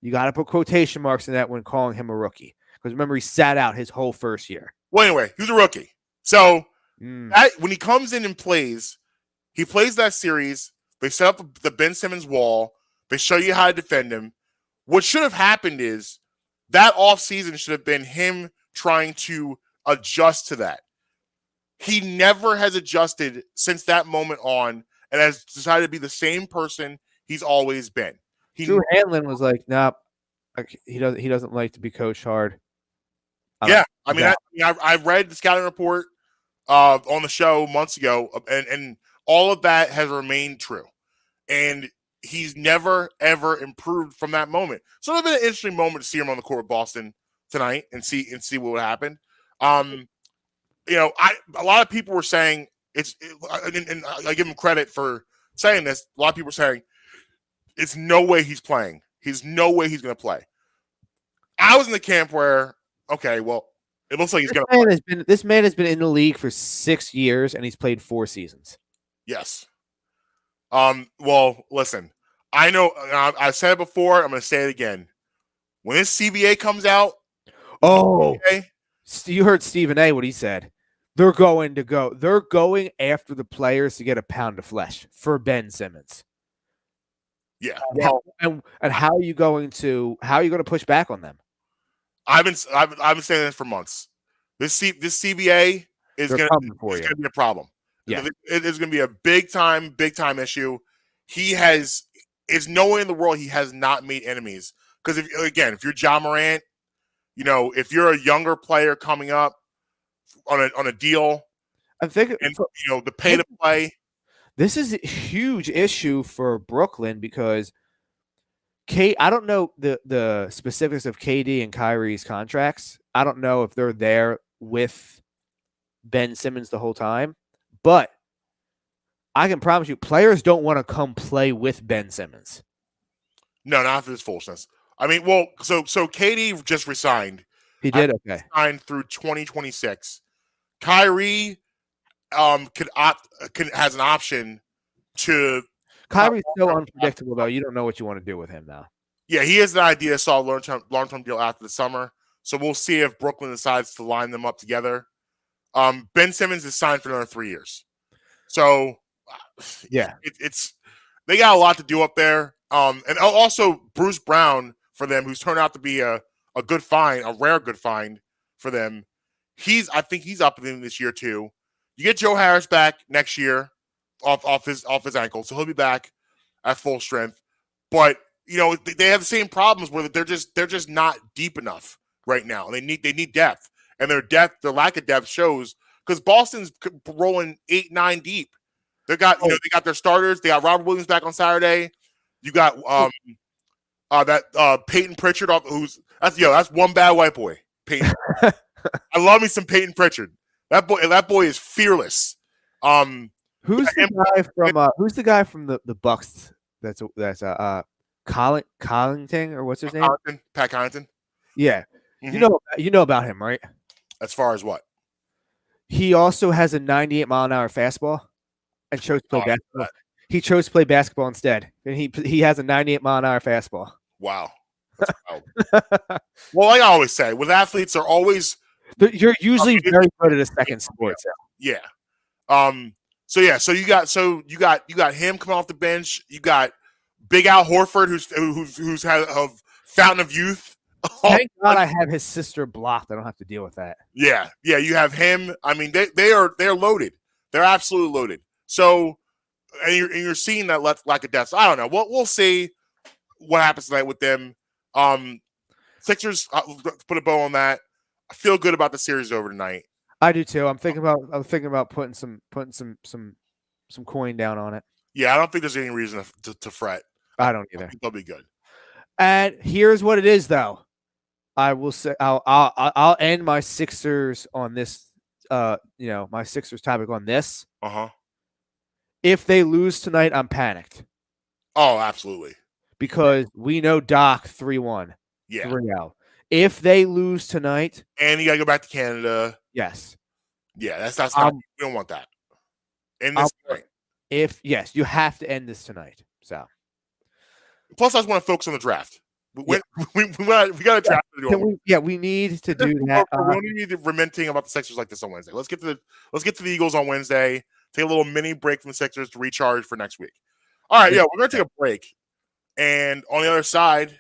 S3: You got to put quotation marks in that when calling him a rookie. Because remember, he sat out his whole first year.
S2: Well, anyway, he was a rookie. So when he comes in and plays, he plays that series. They set up the Ben Simmons wall. They show you how to defend him. What should have happened is that offseason should have been him trying to adjust to that. He never has adjusted since that moment on and has decided to be the same person he's always been.
S3: Drew Hanlon was like, "Nah, he doesn't like to be coached hard."
S2: I read the scouting report on the show months ago, and all of that has remained true. And he's never, ever improved from that moment. So it'll be an interesting moment to see him on the court with Boston tonight and see what would happen. A lot of people were saying and I give him credit for saying this. A lot of people were saying it's no way he's playing. There's no way he's going to play. I was in the camp where, okay, well, it looks like he's going to play.
S3: This man has been in the league for 6 years, and he's played 4 seasons.
S2: Yes. Well, listen, I know. I've said it before. I'm going to say it again. When this CBA comes out,
S3: you heard Stephen A. what he said. They're going after the players to get a pound of flesh for Ben Simmons.
S2: Yeah.
S3: Well, and how are you going to push back on them?
S2: I've been saying this for months. This CBA is going to be a problem.
S3: Yeah,
S2: it's going to be a big time issue. There's no way in the world he has not made enemies. Because if you're Ja Morant, if you're a younger player coming up on a deal,
S3: I'm thinking,
S2: the pay to play.
S3: This is a huge issue for Brooklyn because I don't know the specifics of KD and Kyrie's contracts. I don't know if they're there with Ben Simmons the whole time, but I can promise you, players don't want to come play with Ben Simmons.
S2: No, not for this foolishness. I mean, so KD just resigned.
S3: He did, okay.
S2: Signed through 2026. Kyrie has an option to.
S3: Kyrie's so unpredictable, though. You don't know what you want to do with him now.
S2: Yeah, he has an idea. Saw a long-term deal after the summer, so we'll see if Brooklyn decides to line them up together. Ben Simmons is signed for another 3 years, so
S3: yeah,
S2: they got a lot to do up there. And also Bruce Brown for them, who's turned out to be a good find, a rare good find for them. I think he's up in this year too. You get Joe Harris back next year off his ankle, so he'll be back at full strength. But they have the same problems where they're just not deep enough right now. They need depth, and their lack of depth shows because Boston's rolling 8-9 deep. They got they got their starters. They got Robert Williams back on Saturday. You got Peyton Pritchard that's one bad white boy. Peyton. I love me some Peyton Pritchard. That boy is fearless.
S3: Who's the guy from the Bucks? That's Collington, or what's his name?
S2: Pat Connaughton.
S3: Yeah,
S2: mm-hmm.
S3: You know about him, right?
S2: As far as what?
S3: He also has a 98-mile-an-hour fastball, and chose to play basketball. He chose to play basketball instead, and he has a 98-mile-an-hour fastball.
S2: Wow. That's wild. Well, like I always say, with athletes,
S3: you're usually very good at a second sport.
S2: Yeah. So you got him coming off the bench. You got Big Al Horford, who's had a fountain of youth.
S3: Thank God I have his sister blocked. I don't have to deal with that.
S2: Yeah. You have him. I mean, they're loaded. They're absolutely loaded. So, and you're seeing that lack of depth. I don't know. We'll see what happens tonight with them. Sixers put a bow on that. I feel good about the series over tonight.
S3: I do too. I'm thinking about putting some coin down on it.
S2: Yeah, I don't think there's any reason to fret.
S3: I don't either.
S2: I think they'll be good.
S3: And here's what it is, though. I will say I'll end my Sixers on this. My Sixers topic on this. If they lose tonight, I'm panicked.
S2: Oh, absolutely.
S3: Because we know Doc 3-1.
S2: Yeah.
S3: 3-0. If they lose tonight,
S2: and you gotta go back to Canada.
S3: Yes.
S2: Yeah, that's not. We don't want that. End this tonight.
S3: You have to end this tonight. So.
S2: Plus, I just want to focus on the draft. We got a draft to do.
S3: We need to do that.
S2: We don't need to rementing about the Sixers like this on Wednesday. Let's get to the Eagles on Wednesday. Take a little mini break from the Sixers to recharge for next week. All right, we're gonna take a break, and on the other side,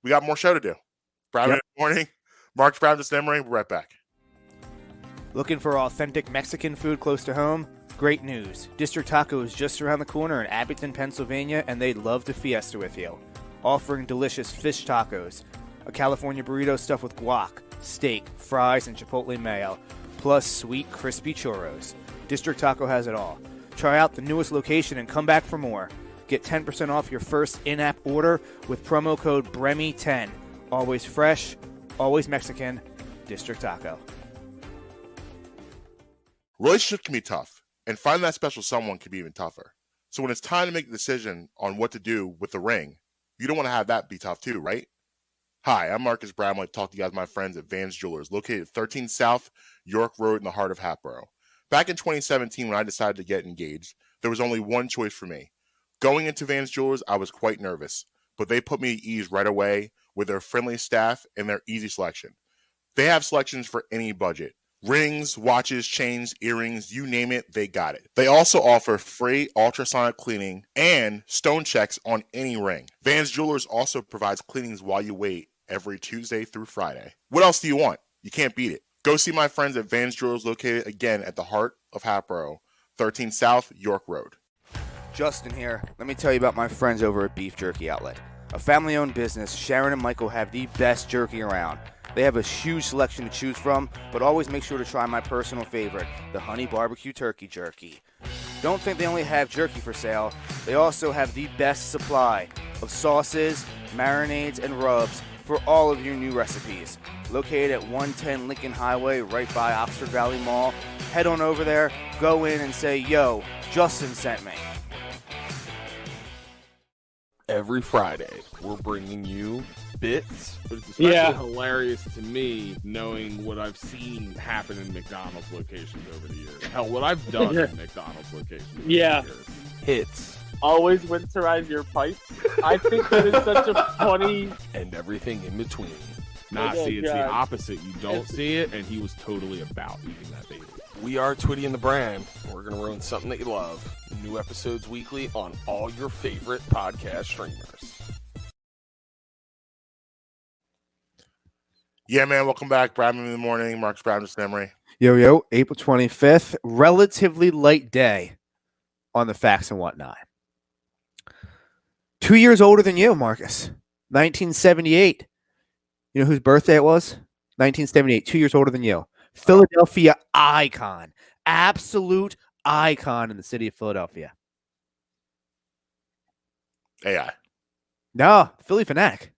S2: we got more show to do. Friday morning, Mark Travis Emery. We're right back.
S3: Looking for authentic Mexican food close to home? Great news. District Taco is just around the corner in Abington, Pennsylvania, and they'd love to fiesta with you. Offering delicious fish tacos, a California burrito stuffed with guac, steak, fries, and chipotle mayo, plus sweet, crispy churros. District Taco has it all. Try out the newest location and come back for more. Get 10% off your first in-app order with promo code BREMI10. Always fresh, always Mexican. District Taco.
S2: Relationships can be tough, and finding that special someone can be even tougher. So when it's time to make a decision on what to do with the ring, you don't want to have that be tough too, right? Hi, I'm Marcus Brown. I'd like to talk to you guys, my friends at Vans Jewelers, located at 13 South York Road in the heart of Hatboro. Back in 2017, when I decided to get engaged, there was only one choice for me. Going into Vans Jewelers, I was quite nervous, but they put me at ease right away with their friendly staff and their easy selection. They have selections for any budget. Rings, watches, chains, earrings, you name it, they got it. They also offer free ultrasonic cleaning and stone checks on any ring. Vans Jewelers also provides cleanings while you wait every Tuesday through Friday. What else do you want? You can't beat it. Go see my friends at Vans Jewelers, located again at the heart of Hatboro, 13 South York Road.
S3: Justin here. Let me tell you about my friends over at Beef Jerky Outlet. A family-owned business, Sharon and Michael have the best jerky around. They have a huge selection to choose from, but always make sure to try my personal favorite, the Honey Barbecue Turkey Jerky. Don't think they only have jerky for sale. They also have the best supply of sauces, marinades, and rubs for all of your new recipes. Located at 110 Lincoln Highway, right by Oxford Valley Mall. Head on over there, go in and say, yo, Justin sent me.
S4: Every Friday, we're bringing you bits. But it's especially hilarious to me knowing what I've seen happen in McDonald's locations over the years. Hell, what I've done in McDonald's locations over the years. Hits.
S5: Always winterize your pipes. I think that is such a funny...
S4: And everything in between.
S5: See,
S4: it's the opposite. You don't see it, and he was totally about eating that baby. We are Twitty and the Brand. We're going to ruin something that you love. New episodes weekly on all your favorite podcast streamers.
S2: Yeah, man, welcome back. Bradman in the morning. Marcus Bradman's memory.
S3: Yo, April 25th, relatively light day on the facts and whatnot. 2 years older than you, Marcus. 1978. You know whose birthday it was? 1978, 2 years older than you. Philadelphia icon. Absolute icon in the city of Philadelphia.
S2: AI.
S3: No, Philly fanatic.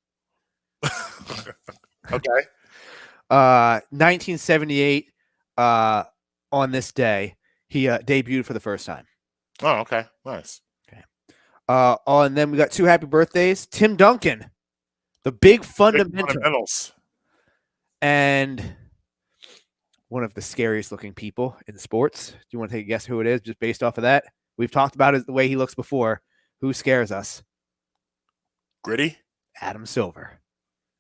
S2: Okay.
S3: 1978, on this day, he debuted for the first time.
S2: Oh, okay. Nice.
S3: Okay. And then we got two happy birthdays. Tim Duncan, the big fundamentals. And one of the scariest looking people in sports. Do you want to take a guess who it is just based off of that? We've talked about the way he looks before. Who scares us?
S2: Gritty?
S3: Adam Silver.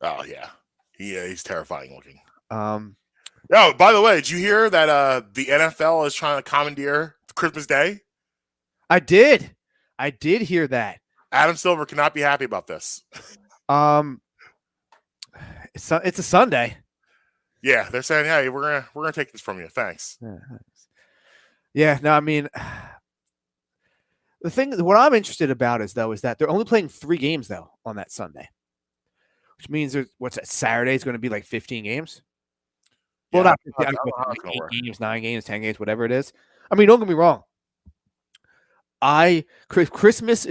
S2: Oh, yeah. He's terrifying looking.
S3: Um,
S2: Oh, by the way, did you hear that the NFL is trying to commandeer Christmas Day?
S3: I did hear that.
S2: Adam Silver cannot be happy about this.
S3: It's a Sunday.
S2: Yeah, they're saying, "Hey, we're gonna take this from you. Thanks."
S3: Yeah, no, I mean, what I'm interested about is that they're only playing 3 games though on that Sunday, which means Saturday is going to be like 15 games. Well, not 15, 8 games, 9 games, 10 games, whatever it is. I mean, don't get me wrong. Christmas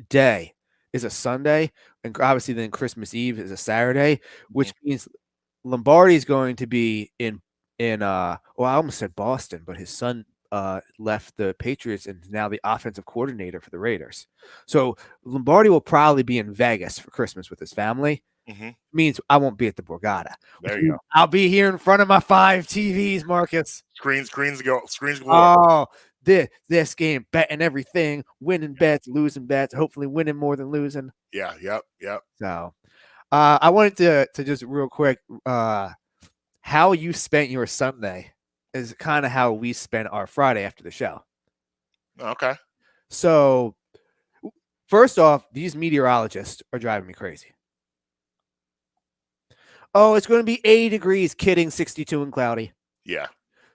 S3: Day is a Sunday, and obviously then Christmas Eve is a Saturday, which means Lombardi is going to be in I almost said Boston, but his son left the Patriots and is now the offensive coordinator for the Raiders. So Lombardi will probably be in Vegas for Christmas with his family. Means I won't be at the Borgata.
S2: There you go.
S3: I'll be here in front of my 5 TVs, Marcus.
S2: Screens galore.
S3: Oh, this game, betting everything, winning bets, losing bets, hopefully winning more than losing.
S2: Yeah, yep.
S3: So I wanted to just real quick, how you spent your Sunday is kind of how we spent our Friday after the show.
S2: Okay.
S3: So first off, these meteorologists are driving me crazy. Oh, it's going to be 80 degrees, kidding, 62 and cloudy.
S2: Yeah.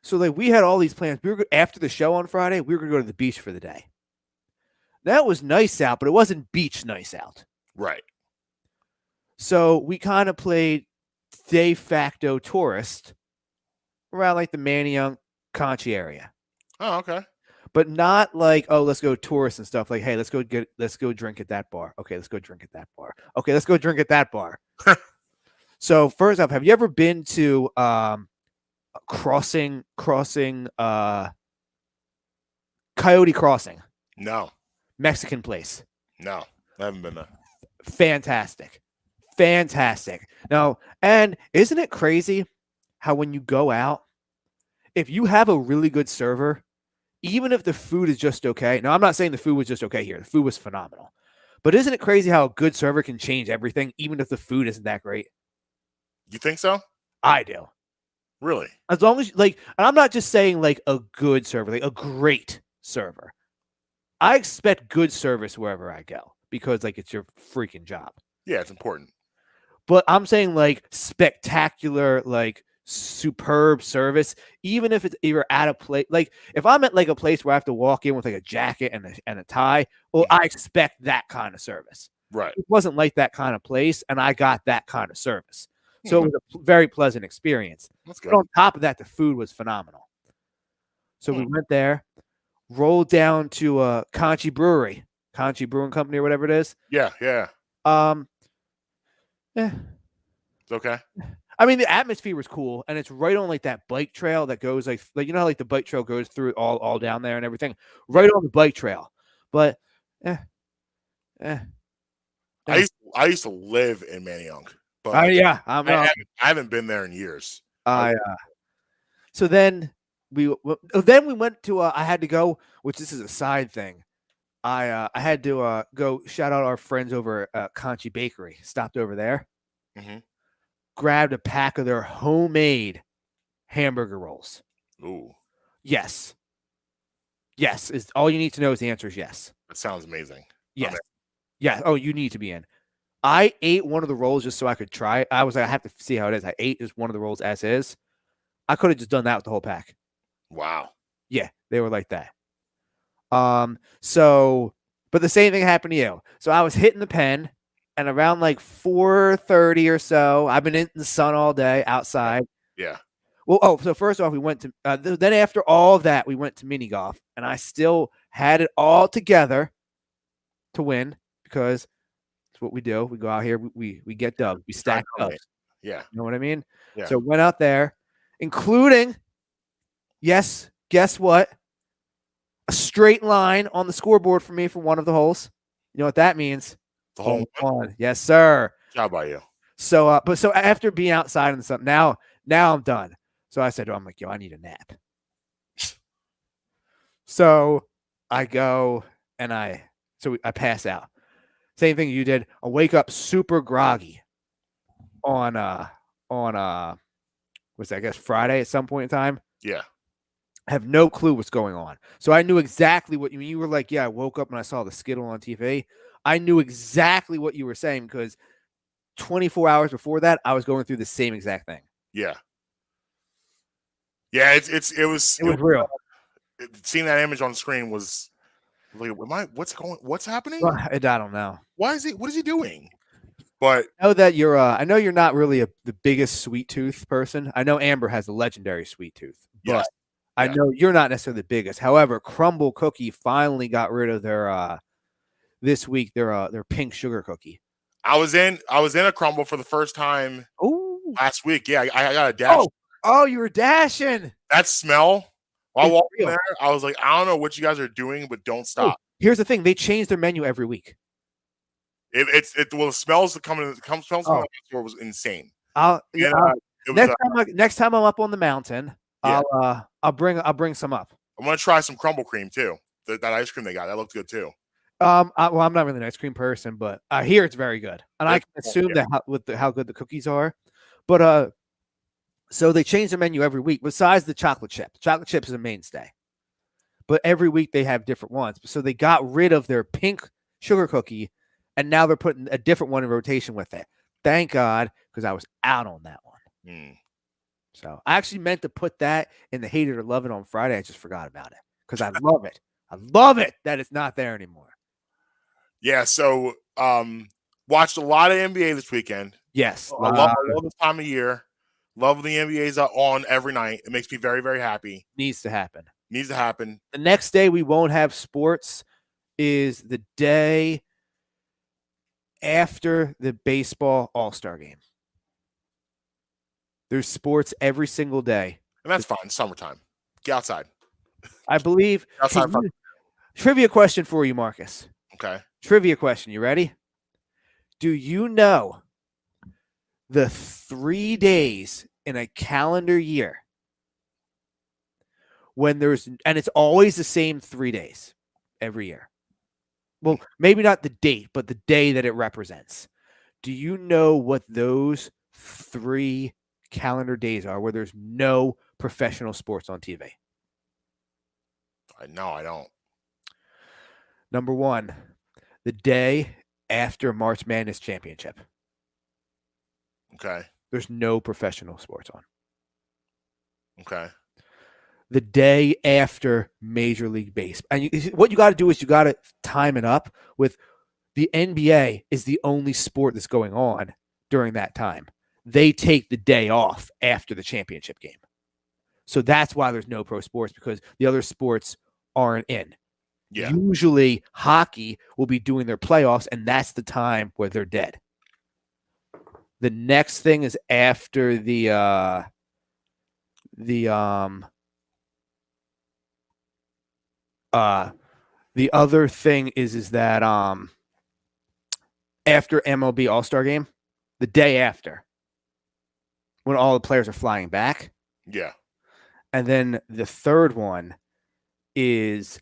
S3: So like we had all these plans. After the show on Friday, we were going to go to the beach for the day. That was nice out, but it wasn't beach nice out.
S2: Right.
S3: So we kind of played de facto tourist around like the Manayunk, Conchi area.
S2: Oh, okay.
S3: But not like, oh, let's go tourist and stuff. Like, hey, let's go drink at that bar. Okay, let's go drink at that bar. Okay, let's go drink at that bar. So first off, have you ever been to crossing Coyote Crossing?
S2: No.
S3: Mexican place.
S2: No, I haven't been there.
S3: Fantastic. Now, and isn't it crazy how when you go out, if you have a really good server, even if the food is just okay. Now, I'm not saying the food was just okay here. The food was phenomenal. But isn't it crazy how a good server can change everything, even if the food isn't that great?
S2: You think so?
S3: I do.
S2: Really?
S3: As long as, like, and I'm not just saying like a good server, like a great server. I expect good service wherever I go because, like, it's your freaking job.
S2: Yeah, it's important.
S3: But I'm saying, like, spectacular, like, superb service, even if it's either at a place, like, if I'm at, like, a place where I have to walk in with, like, a jacket and a tie, well, I expect that kind of service.
S2: Right.
S3: It wasn't like that kind of place, and I got that kind of service. So it was a very pleasant experience.
S2: That's
S3: But
S2: good.
S3: on top of that, the food was phenomenal. So we went there, rolled down to Conchi Brewery, Conchi Brewing Company or whatever it is.
S2: Yeah, yeah.
S3: Eh.
S2: It's okay.
S3: I mean, the atmosphere was cool, and it's right on like that bike trail that goes like you know how like the bike trail goes through all down there and everything, right on the bike trail. But
S2: I used to live in Manayunk, but
S3: yeah,
S2: I haven't been there in years.
S3: So then we went to I had to go, which this is a side thing. I had to go shout out our friends over at Conchi Bakery. Stopped over there, grabbed a pack of their homemade hamburger rolls.
S2: Ooh,
S3: yes. Is all you need to know is the answer is yes.
S2: that sounds amazing.
S3: Yes.
S2: Okay.
S3: Yeah. Oh, you need to be in. I ate one of the rolls just so I could try it. I was like, I have to see how it is. I ate just one of the rolls as is. I could have just done that with the whole pack.
S2: Wow.
S3: Yeah, they were like that. So, but the same thing happened to you. So I was hitting the pen, and around like 4:30 or so, I've been in the sun all day outside.
S2: Yeah.
S3: Well, so first off, we went to then after all of that, we went to mini golf, and I still had it all together to win because it's what we do. We go out here, we get dubs, we stack dubs.
S2: Yeah.
S3: You know what I mean?
S2: Yeah.
S3: So went out there, including, yes, guess what? A straight line on the scoreboard for me for one of the holes. You know what that means?
S2: The whole
S3: one. Yes, sir.
S2: Good job by you.
S3: So, but after being outside and something, now I'm done. So I said, I'm like, yo, I need a nap. So I go and I pass out. Same thing you did. I wake up super groggy on what's that, I guess Friday at some point in time.
S2: Yeah.
S3: I have no clue what's going on. So I knew exactly what you were like. Yeah, I woke up and I saw the Skittle on TV. I knew exactly what you were saying because 24 hours before that, I was going through the same exact thing.
S2: Yeah. Yeah, it was
S3: real.
S2: Seeing that image on the screen was like, what's happening?
S3: I don't know.
S2: What is he doing? But
S3: I know that I know you're not really the biggest sweet tooth person. I know Amber has a legendary sweet tooth, but
S2: yes.
S3: I know you're not necessarily the biggest. However, Crumble Cookie finally got rid of their this week their pink sugar cookie.
S2: I was in a Crumble for the first time last week. Yeah, I got a dash.
S3: Oh, you were dashing.
S2: That smell while I walked in there, I was like, I don't know what you guys are doing, but don't stop.
S3: Here's the thing: they change their menu every week.
S2: The smells that come in the store was insane.
S3: Next time I'm up on the mountain, yeah. I'll bring some up.
S2: I'm gonna try some crumble cream too. That ice cream they got, that looked good too.
S3: I'm not really an ice cream person, but I hear it's very good, and I can assume that how good the cookies are. But so they change the menu every week. Besides the chocolate chip, chocolate chips is a mainstay, but every week they have different ones. So they got rid of their pink sugar cookie, and now they're putting a different one in rotation with it. Thank God, because I was out on that one. So I actually meant to put that in the hate it or love it on Friday. I just forgot about it because I love it. I love it that it's not there anymore.
S2: Yeah. So watched a lot of NBA this weekend.
S3: Yes.
S2: I love this time of year. Love the NBA's on every night. It makes me very, very happy.
S3: Needs to happen.
S2: The
S3: next day we won't have sports is the day after the baseball All-Star game. There's sports every single day.
S2: And that's fine. Summertime. Get outside.
S3: I believe.
S2: Outside.
S3: Trivia question for you, Marcus.
S2: Okay.
S3: Trivia question. You ready? Do you know the 3 days in a calendar year when and it's always the same 3 days every year. Well, maybe not the date, but the day that it represents. Do you know what those 3 calendar days are where there's no professional sports on TV?
S2: No, I don't.
S3: Number 1, the day after March Madness Championship.
S2: Okay.
S3: There's no professional sports on.
S2: Okay.
S3: The day after Major League Baseball. And what you got to do is you got to time it up with the NBA is the only sport that's going on during that time. They take the day off after the championship game. So that's why there's no pro sports, because the other sports aren't in.
S2: Yeah.
S3: Usually hockey will be doing their playoffs, and that's the time where they're dead. The next thing is after the other thing is that after MLB All-Star Game, the day after, when all the players are flying back.
S2: Yeah.
S3: And then the third one is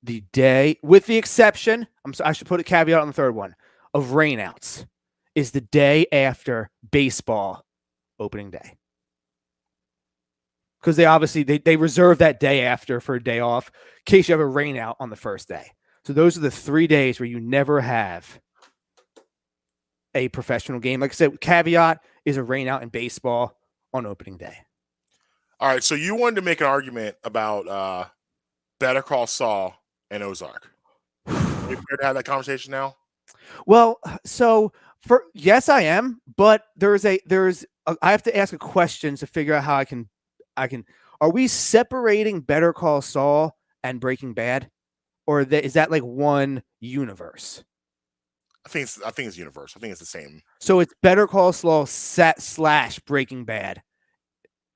S3: the day, with the exception, I should put a caveat on the third one, of rainouts, is the day after baseball opening day. Because they obviously they reserve that day after for a day off in case you have a rainout on the first day. So those are the 3 days where you never have a professional game. Like I said, caveat is a rainout in baseball on opening day.
S2: All right. So you wanted to make an argument about Better Call Saul and Ozark. Are you prepared to have that conversation now?
S3: Well, so yes, I am, but I have to ask a question to figure out how I can. Are we separating Better Call Saul and Breaking Bad, or is that like one universe?
S2: I think it's universe. I think it's the same.
S3: So it's Better Call Saul / Breaking Bad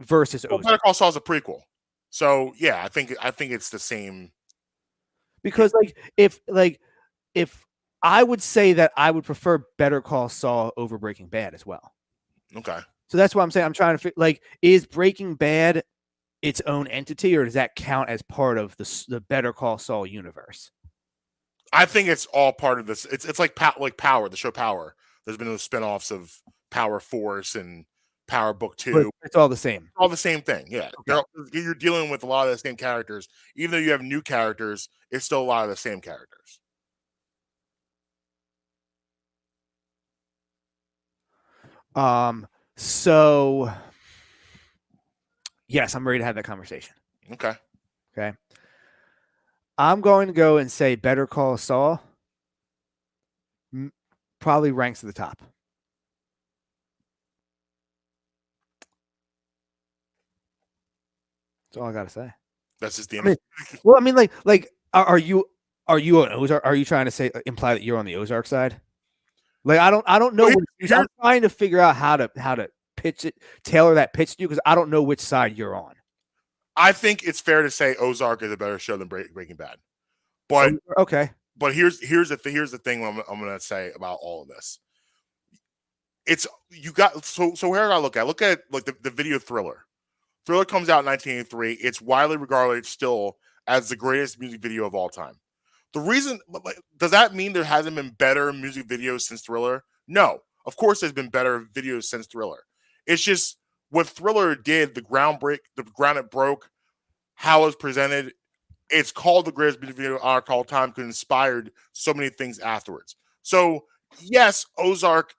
S3: versus Ozark.
S2: Better Call Saul is a prequel. So yeah, I think it's the same.
S3: Because if I would say that I would prefer Better Call Saul over Breaking Bad as well.
S2: Okay.
S3: So that's what I'm saying. I'm trying to is Breaking Bad its own entity, or does that count as part of the Better Call Saul universe?
S2: I think it's all part of this. It's like Power, the show Power. There's been those spinoffs of Power Force and Power Book 2.
S3: But it's all the same.
S2: All the same thing. Yeah.
S3: Okay.
S2: You're dealing with a lot of the same characters. Even though you have new characters, it's still a lot of the same characters.
S3: So yes, I'm ready to have that conversation.
S2: Okay.
S3: I'm going to go and say Better Call Saul probably ranks at the top. That's all I got to say.
S2: That's just the end.
S3: Well, I mean, are you an Ozark? Are you trying to imply that you're on the Ozark side? Like, I don't know. I'm trying to figure out how to pitch it, tailor that pitch to you, because I don't know which side you're on.
S2: I think it's fair to say Ozark is a better show than Breaking Bad. But
S3: okay.
S2: But here's the thing I'm going to say about all of this. It's you got so where I look at like the video Thriller. Thriller comes out in 1983. It's widely regarded still as the greatest music video of all time. The reason, does that mean there hasn't been better music videos since Thriller? No, of course there's been better videos since Thriller. It's just what Thriller did, the ground it broke, how it was presented. It's called the greatest music video of all time because it inspired so many things afterwards. So yes, Ozark,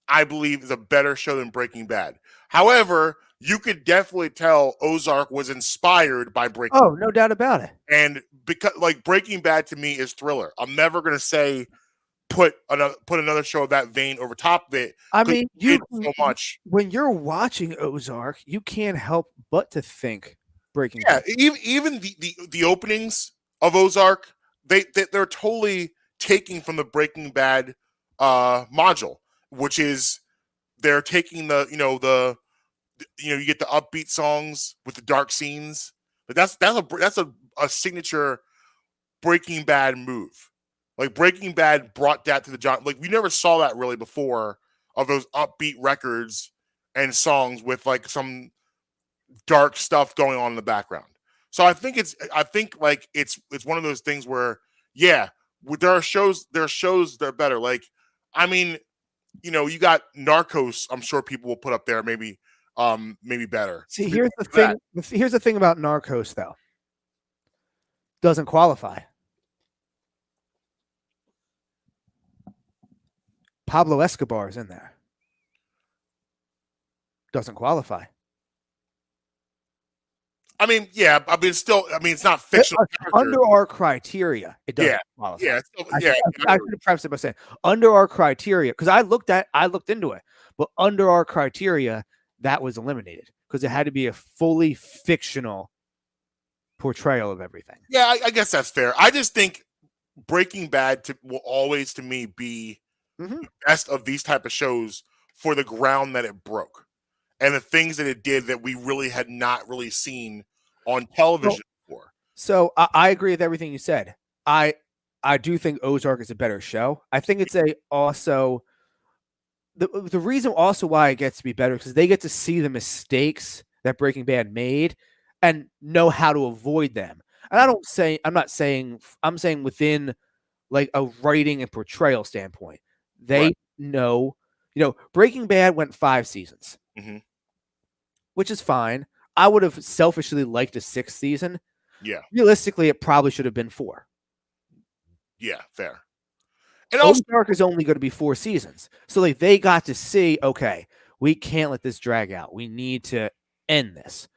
S2: I believe, is a better show than Breaking Bad. However, you could definitely tell Ozark was inspired by Breaking Bad.
S3: Oh, no doubt about it.
S2: And because Breaking Bad to me is Thriller. I'm never gonna say put another show of that vein over top of it.
S3: I mean, you
S2: so much
S3: when you're watching Ozark, you can't help but to think Breaking
S2: Bad.
S3: Yeah,
S2: even the openings of Ozark, they're totally taking from the Breaking Bad module, which is they're taking you get the upbeat songs with the dark scenes. But that's a signature Breaking Bad move. Like Breaking Bad brought that to the genre. Like we never saw that really before, of those upbeat records and songs with like some dark stuff going on in the background. So I think like it's one of those things where there are shows that are better. Like, I mean, you got Narcos. I'm sure people will put up there maybe better.
S3: See, here's the thing. Here's the thing about Narcos, though. Doesn't qualify. Pablo Escobar is in there. Doesn't qualify.
S2: I mean, yeah, I mean, it's not fictional.
S3: Under our criteria, it doesn't qualify.
S2: Yeah,
S3: I should have prefaced it by saying under our criteria, because I looked into it, but under our criteria, that was eliminated because it had to be a fully fictional portrayal of everything.
S2: Yeah, I guess that's fair. I just think Breaking Bad will always, to me, be the best of these type of shows for the ground that it broke and the things that it did that we really had not really seen on television before.
S3: So I agree with everything you said. I do think Ozark is a better show. I think it's the reason also why it gets to be better because they get to see the mistakes that Breaking Bad made and know how to avoid them. And I'm saying within like a writing and portrayal standpoint, they know, Breaking Bad went 5 seasons, which is fine. I would have selfishly liked a 6th season.
S2: Yeah.
S3: Realistically, it probably should have been 4.
S2: Yeah, fair. And also,
S3: Ozark is only going to be 4 seasons. So like they got to see, okay, we can't let this drag out. We need to end this.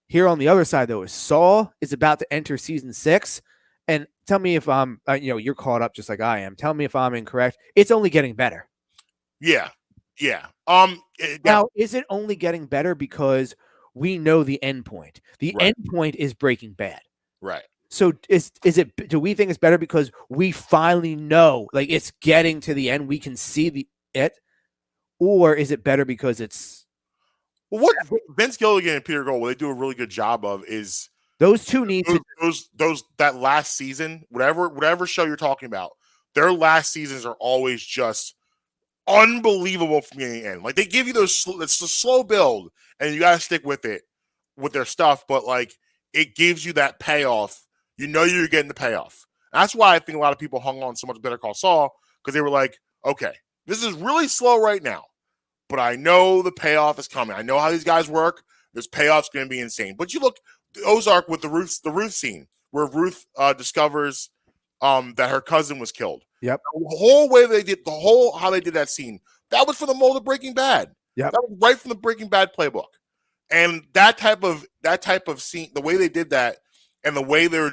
S3: Here on the other side, though, is Saul is about to enter season 6. And tell me if I'm, you're caught up just like I am. Tell me if I'm incorrect. It's only getting better.
S2: Yeah. Yeah.
S3: Now, is it only getting better because we know the end point? The end point is Breaking Bad.
S2: Right.
S3: So do we think it's better because we finally know, like it's getting to the end, we can see it, or is it better because it's
S2: what Vince Gilligan and Peter Gold, what they do a really good job of is
S3: those two need
S2: that last season, whatever show you're talking about, their last seasons are always just unbelievable from beginning to end. Like they give you it's a slow build, and you got to stick with it with their stuff, but like it gives you that payoff. You're getting the payoff. That's why I think a lot of people hung on so much Better Call Saul because they were like, okay, this is really slow right now, but I know the payoff is coming. I know how these guys work. This payoff's going to be insane. But you look, Ozark with the Ruth scene where Ruth discovers that her cousin was killed.
S3: Yep.
S2: The whole way how they did that scene, that was from the mold of Breaking Bad.
S3: Yep.
S2: That was right from the Breaking Bad playbook. And that type of scene, the way they did that and the way they're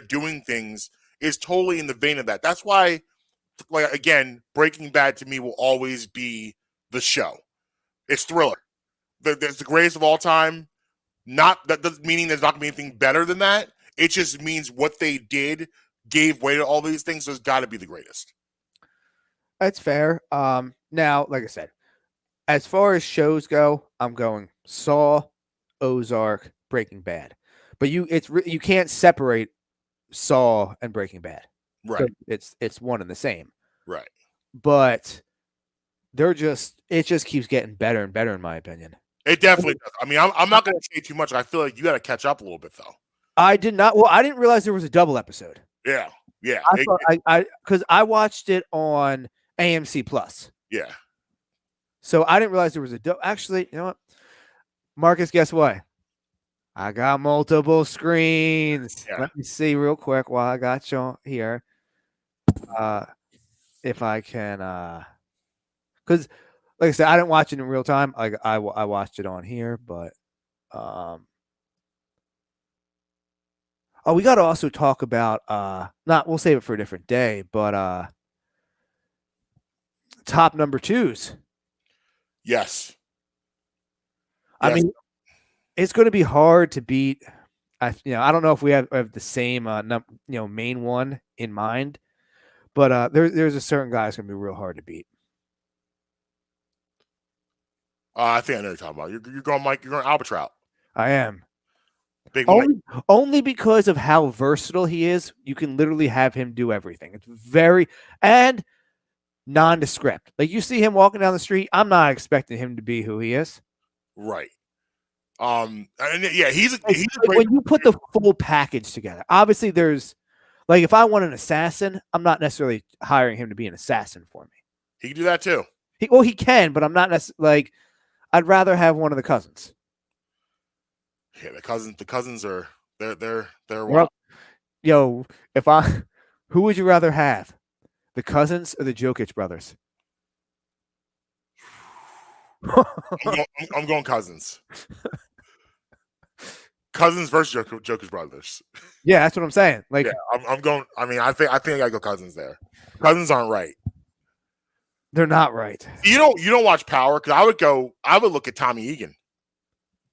S2: doing things is totally in the vein of that. That's why, like, again, Breaking Bad to me will always be the show. It's thriller. It's the greatest of all time. That doesn't mean there's not going to be anything better than that. It just means what they did gave way to all these things, so it's got to be the greatest.
S3: That's fair. Now, like I said, as far as shows go, I'm going Saw, Ozark, Breaking Bad. But you can't separate Saw and Breaking Bad.
S2: Right.
S3: So it's one and the same.
S2: Right.
S3: But it just keeps getting better and better in my opinion.
S2: It definitely does. I mean, I'm not going to say too much. I feel like you got to catch up a little bit though.
S3: I did not. Well, I didn't realize there was a double episode.
S2: Yeah. Yeah.
S3: Because I watched it on AMC Plus.
S2: Yeah.
S3: So I didn't realize there was a double. Actually, you know what? Marcus, guess what? I got multiple screens.
S2: Yeah.
S3: Let me see real quick while I got you here. If I can, because like I said, I didn't watch it in real time. Like I watched it on here, but we got to also talk about we'll save it for a different day, but top number 2s.
S2: Yes.
S3: I mean, it's going to be hard to beat. I don't know if we have the same main one in mind, but there's a certain guy that's going to be real hard to beat.
S2: I think I know what you're talking about. You're going, Mike. You're going Albatrout.
S3: I am.
S2: Big
S3: only because of how versatile he is. You can literally have him do everything. It's very and nondescript. Like you see him walking down the street, I'm not expecting him to be who he is.
S2: Right. And yeah, he's a
S3: Like,
S2: great.
S3: when you put the full package together, obviously there's like if I want an assassin, I'm not necessarily hiring him to be an assassin for me.
S2: He can do that too.
S3: He can, but I'm not necessarily like I'd rather have one of the cousins.
S2: Yeah, the cousins are they're
S3: Well, yo, who would you rather have? The cousins or the Jokic brothers?
S2: I'm going cousins. Cousins versus Joker's brothers.
S3: Yeah, that's what I'm saying. Like,
S2: Yeah, I'm going. I mean, I think I gotta go cousins there. Cousins aren't right.
S3: they're not right.
S2: You don't watch Power because I would look at Tommy Egan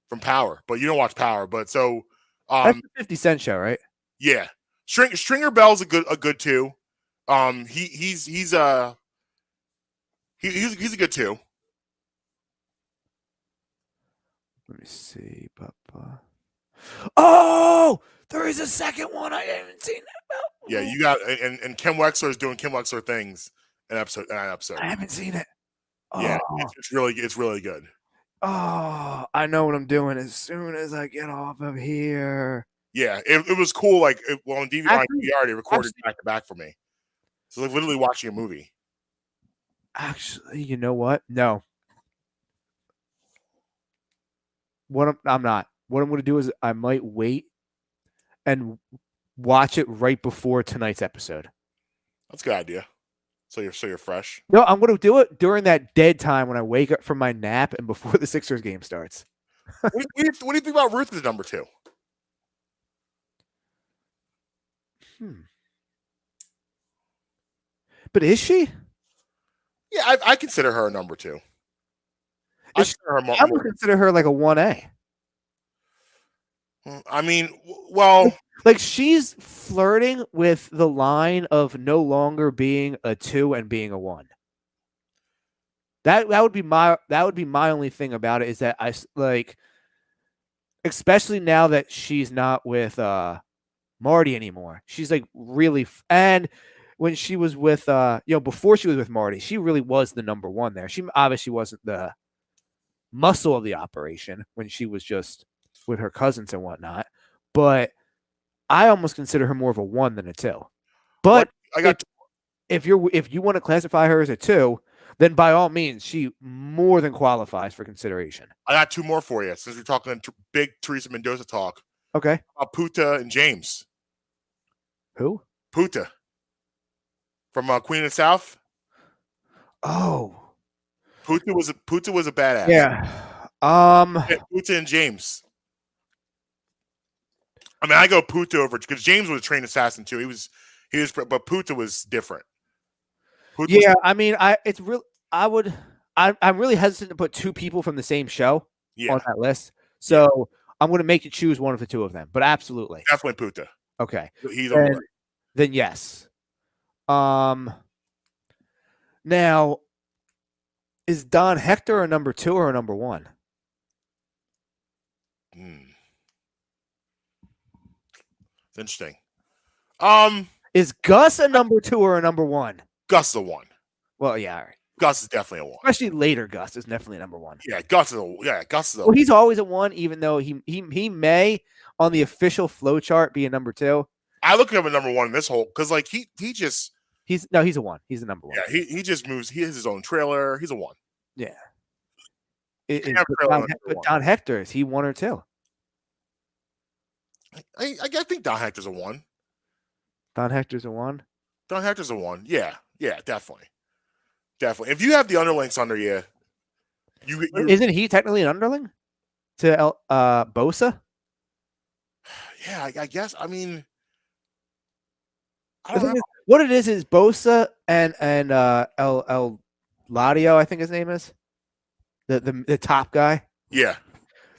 S2: from Power, but you don't watch Power. But so
S3: That's the 50 Cent show, right?
S2: yeah, Stringer Bell's a good too. He's a good too.
S3: Let me see, Papa. Oh, there is a second one. I haven't seen that.
S2: Yeah, you got and Kim Wexler is doing Kim Wexler things in that episode.
S3: I haven't seen it.
S2: Yeah,
S3: Oh,
S2: it's really good.
S3: oh, I know what I'm doing as soon as I get off of here.
S2: Yeah, it was cool. Like, on DVD,
S3: Actually-
S2: they recorded back to back for me. So like literally watching a movie.
S3: Actually, you know what? No. I'm not. What I'm going to do is I might wait and watch it right before tonight's episode.
S2: That's a good idea. So you're fresh.
S3: No, I'm going to do it during that dead time when I wake up from my nap and before the Sixers game starts.
S2: What do you think about Ruth as number 2?
S3: But is she?
S2: Yeah, I consider her a number 2. I
S3: Is she-
S2: consider her more,
S3: I would consider her like a 1A.
S2: I mean, well,
S3: Like she's flirting with the line of no longer being a 2 and being a 1. That would be my only thing about it is that I like, especially now that she's not with Marty anymore. She's like really and when she was with before she was with Marty, she really was the number 1 there. She obviously wasn't the muscle of the operation when she was just with her cousins and whatnot, but I almost consider her more of a 1 than a 2. But
S2: I got
S3: if you want to classify her as a 2, then by all means, she more than qualifies for consideration.
S2: I got 2 more for you since we're talking big Teresa Mendoza talk.
S3: Okay.
S2: Puta and James.
S3: Who?
S2: Puta from Queen of the South.
S3: Oh,
S2: Puta was a badass.
S3: yeah.
S2: Yeah, Puta and James. I mean, I go Puta over because James was a trained assassin too. He was, but Puta was different. Puta was,
S3: I mean, I'm really hesitant to put 2 people from the same show on that list. So I'm going to make you choose one of the 2 of them. But absolutely,
S2: definitely Puta.
S3: okay.
S2: He's over there.
S3: Then yes. Now, is Don Hector a number 2 or a number 1?
S2: It's interesting.
S3: Is Gus a number 2 or a number 1?
S2: Gus is a 1.
S3: Well, yeah, all right.
S2: Gus is definitely a 1.
S3: Especially later Gus is definitely number 1.
S2: Yeah, Gus is a.
S3: Well, he's always a 1, even though he may on the official flow chart be a number 2.
S2: I look at him at number 1 in this whole because like he just
S3: he's a 1. He's a number 1.
S2: Yeah, he just moves. He has his own trailer. He's a 1.
S3: Yeah.
S2: But
S3: Don Hector, is he 1 or 2?
S2: I think Don Hector's a 1.
S3: Don Hector's a 1.
S2: Don Hector's a 1. Yeah, definitely. If you have the underlings under you,
S3: Isn't he technically an underling to Bosa?
S2: Yeah, I guess. I mean, I
S3: The
S2: don't
S3: thing
S2: know.
S3: is, what it is Bosa and El Ladio, I think his name is the top guy.
S2: Yeah,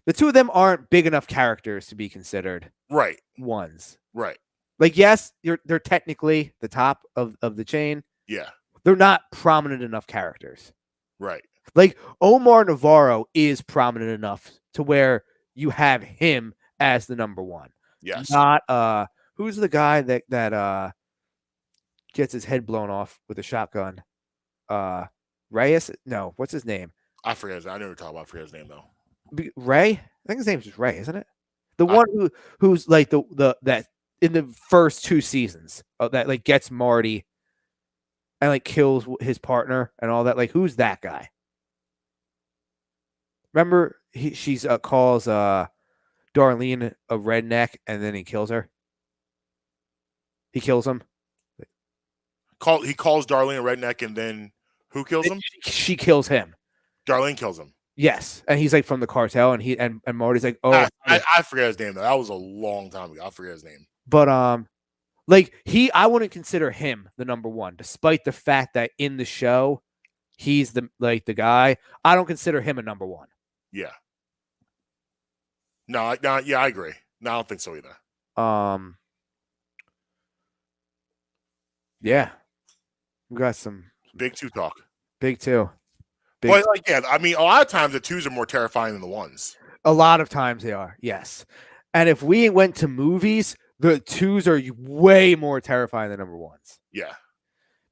S3: The 2 of them aren't big enough characters to be considered
S2: right.
S3: 1s.
S2: Right.
S3: Like, yes, they're technically the top of the chain.
S2: Yeah.
S3: They're not prominent enough characters.
S2: Right.
S3: Like Omar Navarro is prominent enough to where you have him as the number 1.
S2: Yes.
S3: Not who's the guy that gets his head blown off with a shotgun? Reyes? No, what's his name?
S2: I forget his name. I know what you're talking about. I forget his name though.
S3: Ray? I think his name's just Ray, isn't it? The one who's like the that in the first 2 seasons that like gets Marty and like kills his partner and all that. Like, who's that guy? Remember, she's calls Darlene a redneck, and then he kills her. He kills him.
S2: He calls Darlene a redneck, and then who kills him?
S3: She kills him.
S2: Darlene kills him.
S3: Yes, and he's like from the cartel, and and Marty's like, oh,
S2: I forget his name though. That was a long time ago. I forget his name.
S3: But like I wouldn't consider him the number one, despite the fact that in the show he's the guy. I don't consider him a number one.
S2: Yeah. No, yeah, I agree. No, I don't think so either.
S3: Yeah, we got some
S2: big 2 talk.
S3: Big 2.
S2: But like, yeah, I mean, a lot of times the 2s are more terrifying than the 1s.
S3: A lot of times they are, yes. And if we went to movies, the 2s are way more terrifying than number 1s.
S2: Yeah,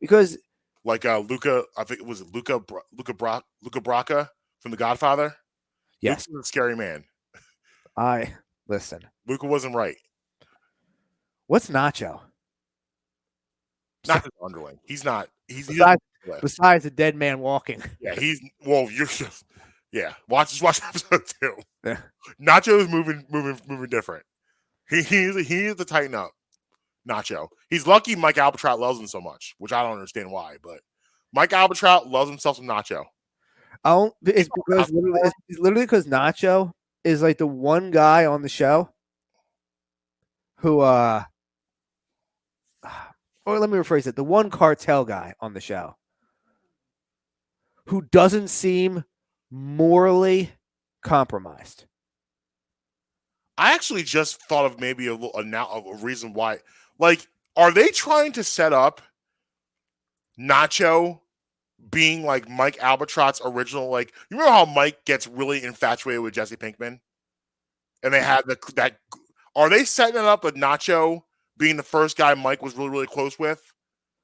S3: because
S2: like Luca, I think it was Luca Bracca from The Godfather.
S3: Yes,
S2: Luca was a scary man.
S3: Listen.
S2: Luca wasn't right.
S3: What's Nacho?
S2: Not his underling. He's not.
S3: Besides a dead man walking.
S2: Yeah, you're just. Yeah, watch episode 2.
S3: Yeah.
S2: Nacho is moving different. He needs to tighten up. Nacho. He's lucky Mike Albatrout loves him so much, which I don't understand why, but Mike Albatrout loves himself some Nacho.
S3: It's literally because Nacho is like the one guy on the show who or let me rephrase it, the one cartel guy on the show who doesn't seem morally compromised.
S2: I actually just thought of maybe a reason why. Like, are they trying to set up Nacho being like Mike Albatrot's original? Like, you remember how Mike gets really infatuated with Jesse Pinkman, and they had that. Are they setting it up with Nacho being the first guy Mike was really, really close with,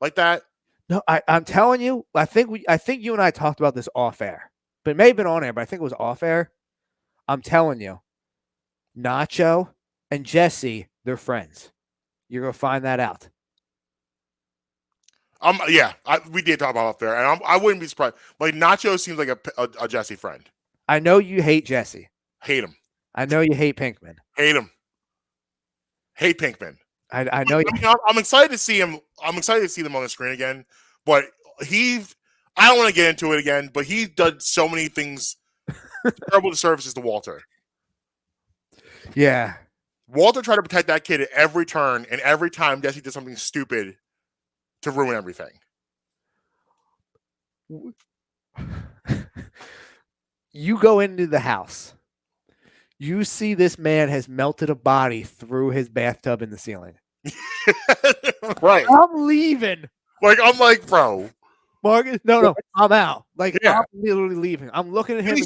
S2: like that?
S3: No, I'm telling you, I think you and I talked about this off air, but it may have been on air, but I think it was off air. I'm telling you, Nacho and Jesse, they're friends. You're gonna find that out.
S2: Yeah, we did talk about it off there, and I wouldn't be surprised. Like, Nacho seems like a Jesse friend.
S3: I know you hate Jesse.
S2: Hate him.
S3: I know you hate Pinkman.
S2: Hate him. Hate Pinkman.
S3: I know.
S2: I'm excited to see him. I'm excited to see them on the screen again. But I don't want to get into it again. But he done so many things terrible disservices to Walter.
S3: Yeah.
S2: Walter tried to protect that kid at every turn, and every time Jesse did something stupid to ruin everything.
S3: You go into the house. You see this man has melted a body through his bathtub in the ceiling.
S2: Right.
S3: I'm leaving.
S2: I'm like, bro.
S3: Marcus, no, I'm out. Like,
S2: yeah.
S3: I'm literally leaving. I'm looking at him.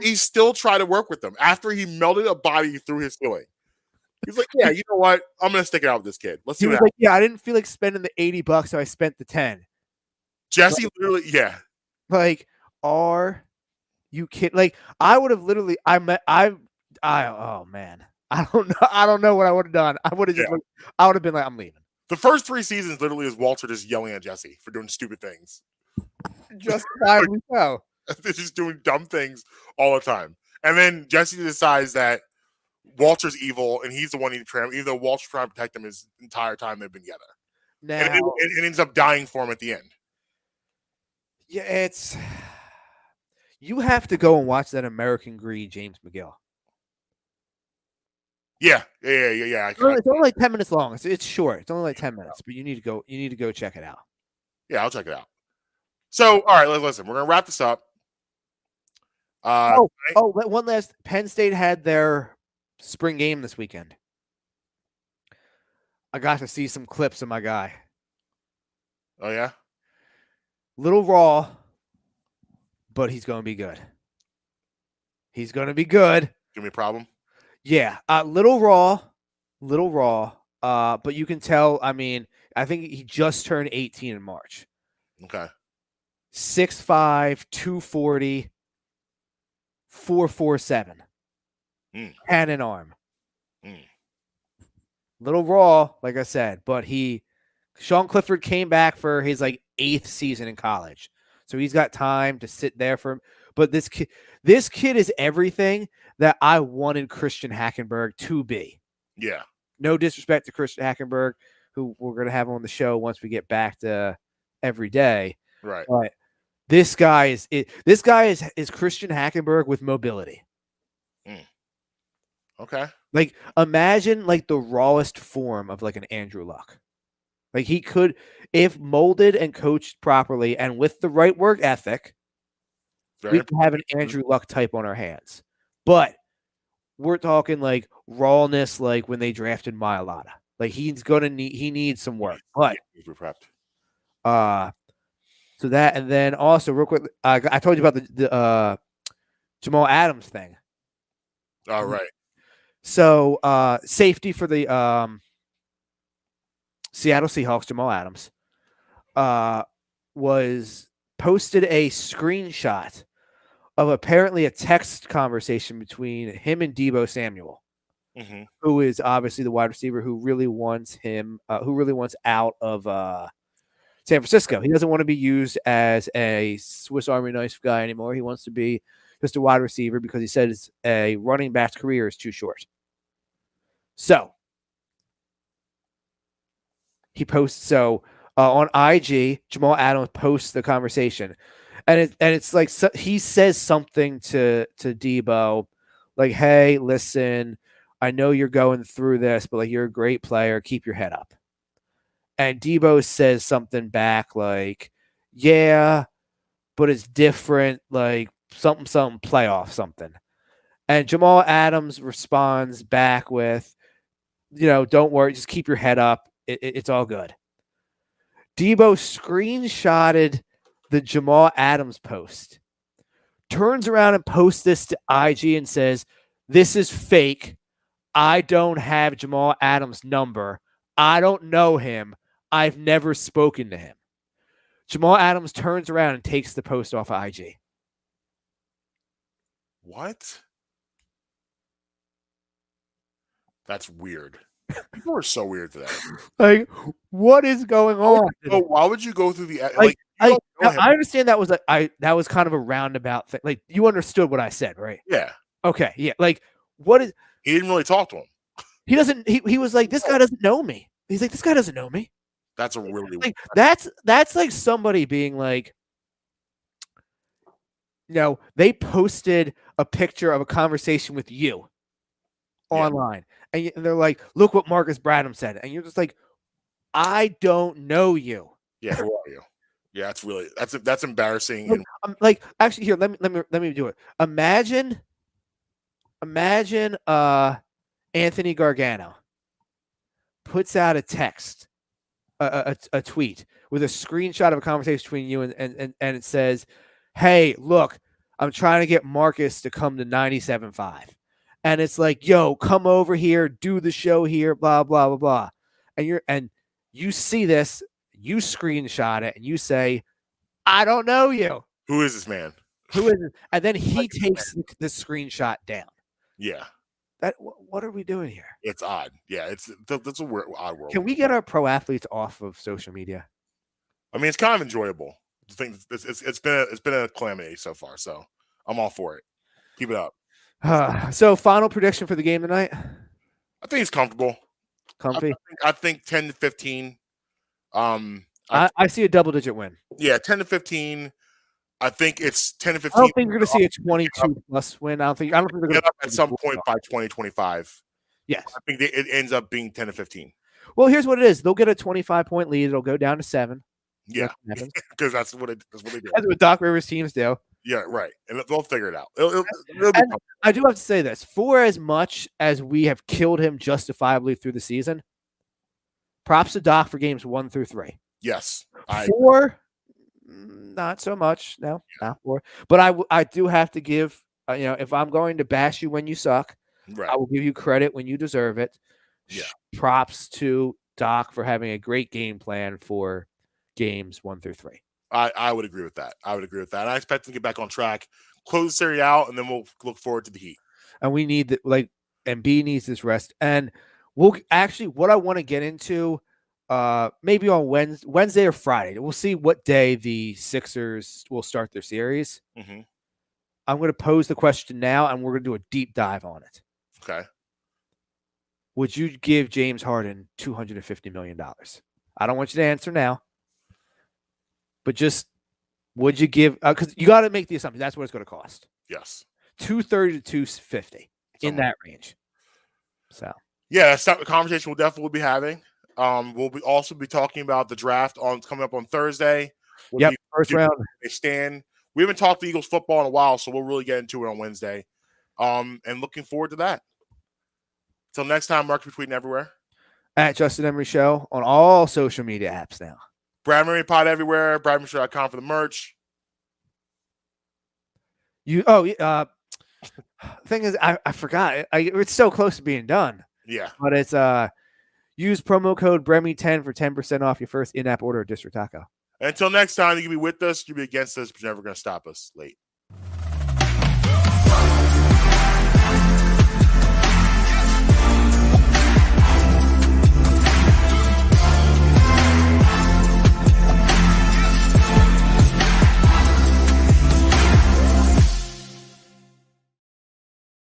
S2: He still tried to work with them after he melted a body through his ceiling. He's like, yeah, you know what? I'm going to stick it out with this kid. Let's see what happens.
S3: Yeah, I didn't feel like spending the $80, so I spent the 10.
S2: Jesse literally, yeah.
S3: Like, are you kidding? Like, I would have literally, oh man. I don't know what I would have done. I would have I would have been like, I'm leaving.
S2: The first 3 seasons literally is Walter just yelling at Jesse for doing stupid things.
S3: Justifiably so.
S2: They're just doing dumb things all the time. And then Jesse decides that Walter's evil and he's the one even though Walter's trying to protect him his entire time they've been together.
S3: Now,
S2: and it ends up dying for him at the end.
S3: Yeah, you have to go and watch that American Greed, James McGill.
S2: Yeah.
S3: It's only like 10 minutes long. It's short. It's only like 10 minutes, but you need to go check it out.
S2: Yeah, I'll check it out. So, all right, listen, we're gonna wrap this up.
S3: One last. Penn State had their spring game this weekend. I got to see some clips of my guy.
S2: Oh yeah,
S3: little raw, but he's going to be good. He's going to be good.
S2: Give me a problem.
S3: Yeah, little raw, but you can tell, I mean, I think he just turned 18 in March.
S2: Okay.
S3: 6'5", 240, 4.47. Cannon arm.
S2: Mm.
S3: Little raw, like I said, but Sean Clifford came back for his like 8th season in college. So he's got time to sit there for him. But this kid is everything that I wanted Christian Hackenberg to be.
S2: Yeah.
S3: No disrespect to Christian Hackenberg, who we're going to have on the show once we get back to every day.
S2: Right.
S3: But this guy is Christian Hackenberg with mobility.
S2: Okay.
S3: Like, imagine like the rawest form of like an Andrew Luck. Like, he could, if molded and coached properly and with the right work ethic, we could have an Andrew Luck type on our hands. But we're talking like rawness, like when they drafted Mailata. Like, he needs some work. But so that, and then also real quick, I told you about the Jamal Adams thing.
S2: All right.
S3: So safety for the Seattle Seahawks, Jamal Adams, was posted a screenshot of apparently a text conversation between him and Deebo Samuel, who is obviously the wide receiver who really wants out of San Francisco. He doesn't want to be used as a Swiss Army knife guy anymore. He wants to be just a wide receiver because he says a running back's career is too short. So he posts on IG, Jamal Adams posts the conversation, and it's like he says something to Deebo, like, "Hey, listen, I know you're going through this, but like, you're a great player. Keep your head up." And Deebo says something back like, "Yeah, but it's different, like something playoff something." And Jamal Adams responds back with, "Don't worry, just keep your head up. It's all good." Deebo screenshotted the Jamal Adams post, turns around and posts this to IG and says, "This is fake. I don't have Jamal Adams' number. I don't know him. I've never spoken to him." Jamal Adams turns around and takes the post off of IG.
S2: What? That's weird. People are so weird today.
S3: Like, what is going on?
S2: Why would you go through the
S3: I understand that was that was kind of a roundabout thing. Like, you understood what I said, right?
S2: Yeah.
S3: Okay. Yeah. Like, what is?
S2: He didn't really talk to him.
S3: He doesn't. He was like, "This guy doesn't know me." He's like, "This guy doesn't know me."
S2: That's a really
S3: like that's like somebody being like, they posted a picture of a conversation with you online, and they're like, "Look what Marcus Bradham said," and you're just like, "I don't know you."
S2: Yeah, who are you? Yeah, that's embarrassing.
S3: Like, actually, here, let me do it. Imagine Anthony Gargano puts out a text, a tweet with a screenshot of a conversation between you and it says, "Hey, look, I'm trying to get Marcus to come to 97.5. And it's like, "Yo, come over here, do the show here, blah, blah, blah, blah." And you see this, you screenshot it, and you say, "I don't know you.
S2: Who is this man?
S3: Who is it?" And then he takes the screenshot down.
S2: Yeah.
S3: What are we doing here?
S2: It's odd. Yeah, that's a weird, odd world.
S3: Can we get our pro athletes off of social media?
S2: I mean, it's kind of enjoyable. I think it's been a calamity so far, so I'm all for it. Keep it up.
S3: So, final prediction for the game tonight?
S2: I think it's comfortable.
S3: Comfy?
S2: I think 10 to 15.
S3: I see a double-digit win.
S2: Yeah, 10 to 15. I think it's 10 to 15.
S3: I don't think you're going to see a 22-plus win. I don't think they're going to
S2: get up at some point by 20-25.
S3: Yes.
S2: I think it ends up being 10 to 15.
S3: Well, here's what it is. They'll get a 25-point lead. It'll go down to 7.
S2: Yeah, because that's what they do.
S3: That's what Doc Rivers teams do.
S2: Yeah, right. And they'll figure it out.
S3: I do have to say this. For as much as we have killed him justifiably through the season, props to Doc for games 1 through 3.
S2: Yes.
S3: 4, not so much. No, not 4. But I do have to give, if I'm going to bash you when you suck,
S2: right,
S3: I will give you credit when you deserve it.
S2: Yeah.
S3: Props to Doc for having a great game plan for games 1 through 3.
S2: I would agree with that. I expect to get back on track close the series out, and then we'll look forward to the Heat.
S3: And we need and B needs this rest. And we'll actually, what I want to get into, maybe on Wednesday or Friday, we'll see what day the Sixers will start their series.
S2: Mm-hmm.
S3: I'm going to pose the question now, and we're going to do a deep dive on it.
S2: Okay.
S3: Would you give James Harden $250 million? I don't want you to answer now, but just would you give? Because you got to make the assumption that's what it's going to cost.
S2: Yes.
S3: 230 to 250 in that range. So
S2: yeah, that's the conversation we'll definitely be having. We'll also be talking about the draft coming up on Thursday.
S3: First round.
S2: They stand. We haven't talked to Eagles football in a while, so we'll really get into it on Wednesday. And looking forward to that. Till next time, Mark Between everywhere.
S3: At Justin Emery Show on all social media apps now.
S2: Brad Murray Pod everywhere. BradMurray.com for the merch.
S3: Thing is, I forgot. It's so close to being done.
S2: Yeah.
S3: But it's use promo code BREMI10 for 10% off your first in-app order at District Taco.
S2: Until next time, you can be with us, you can be against us, but you're never going to stop us. Late.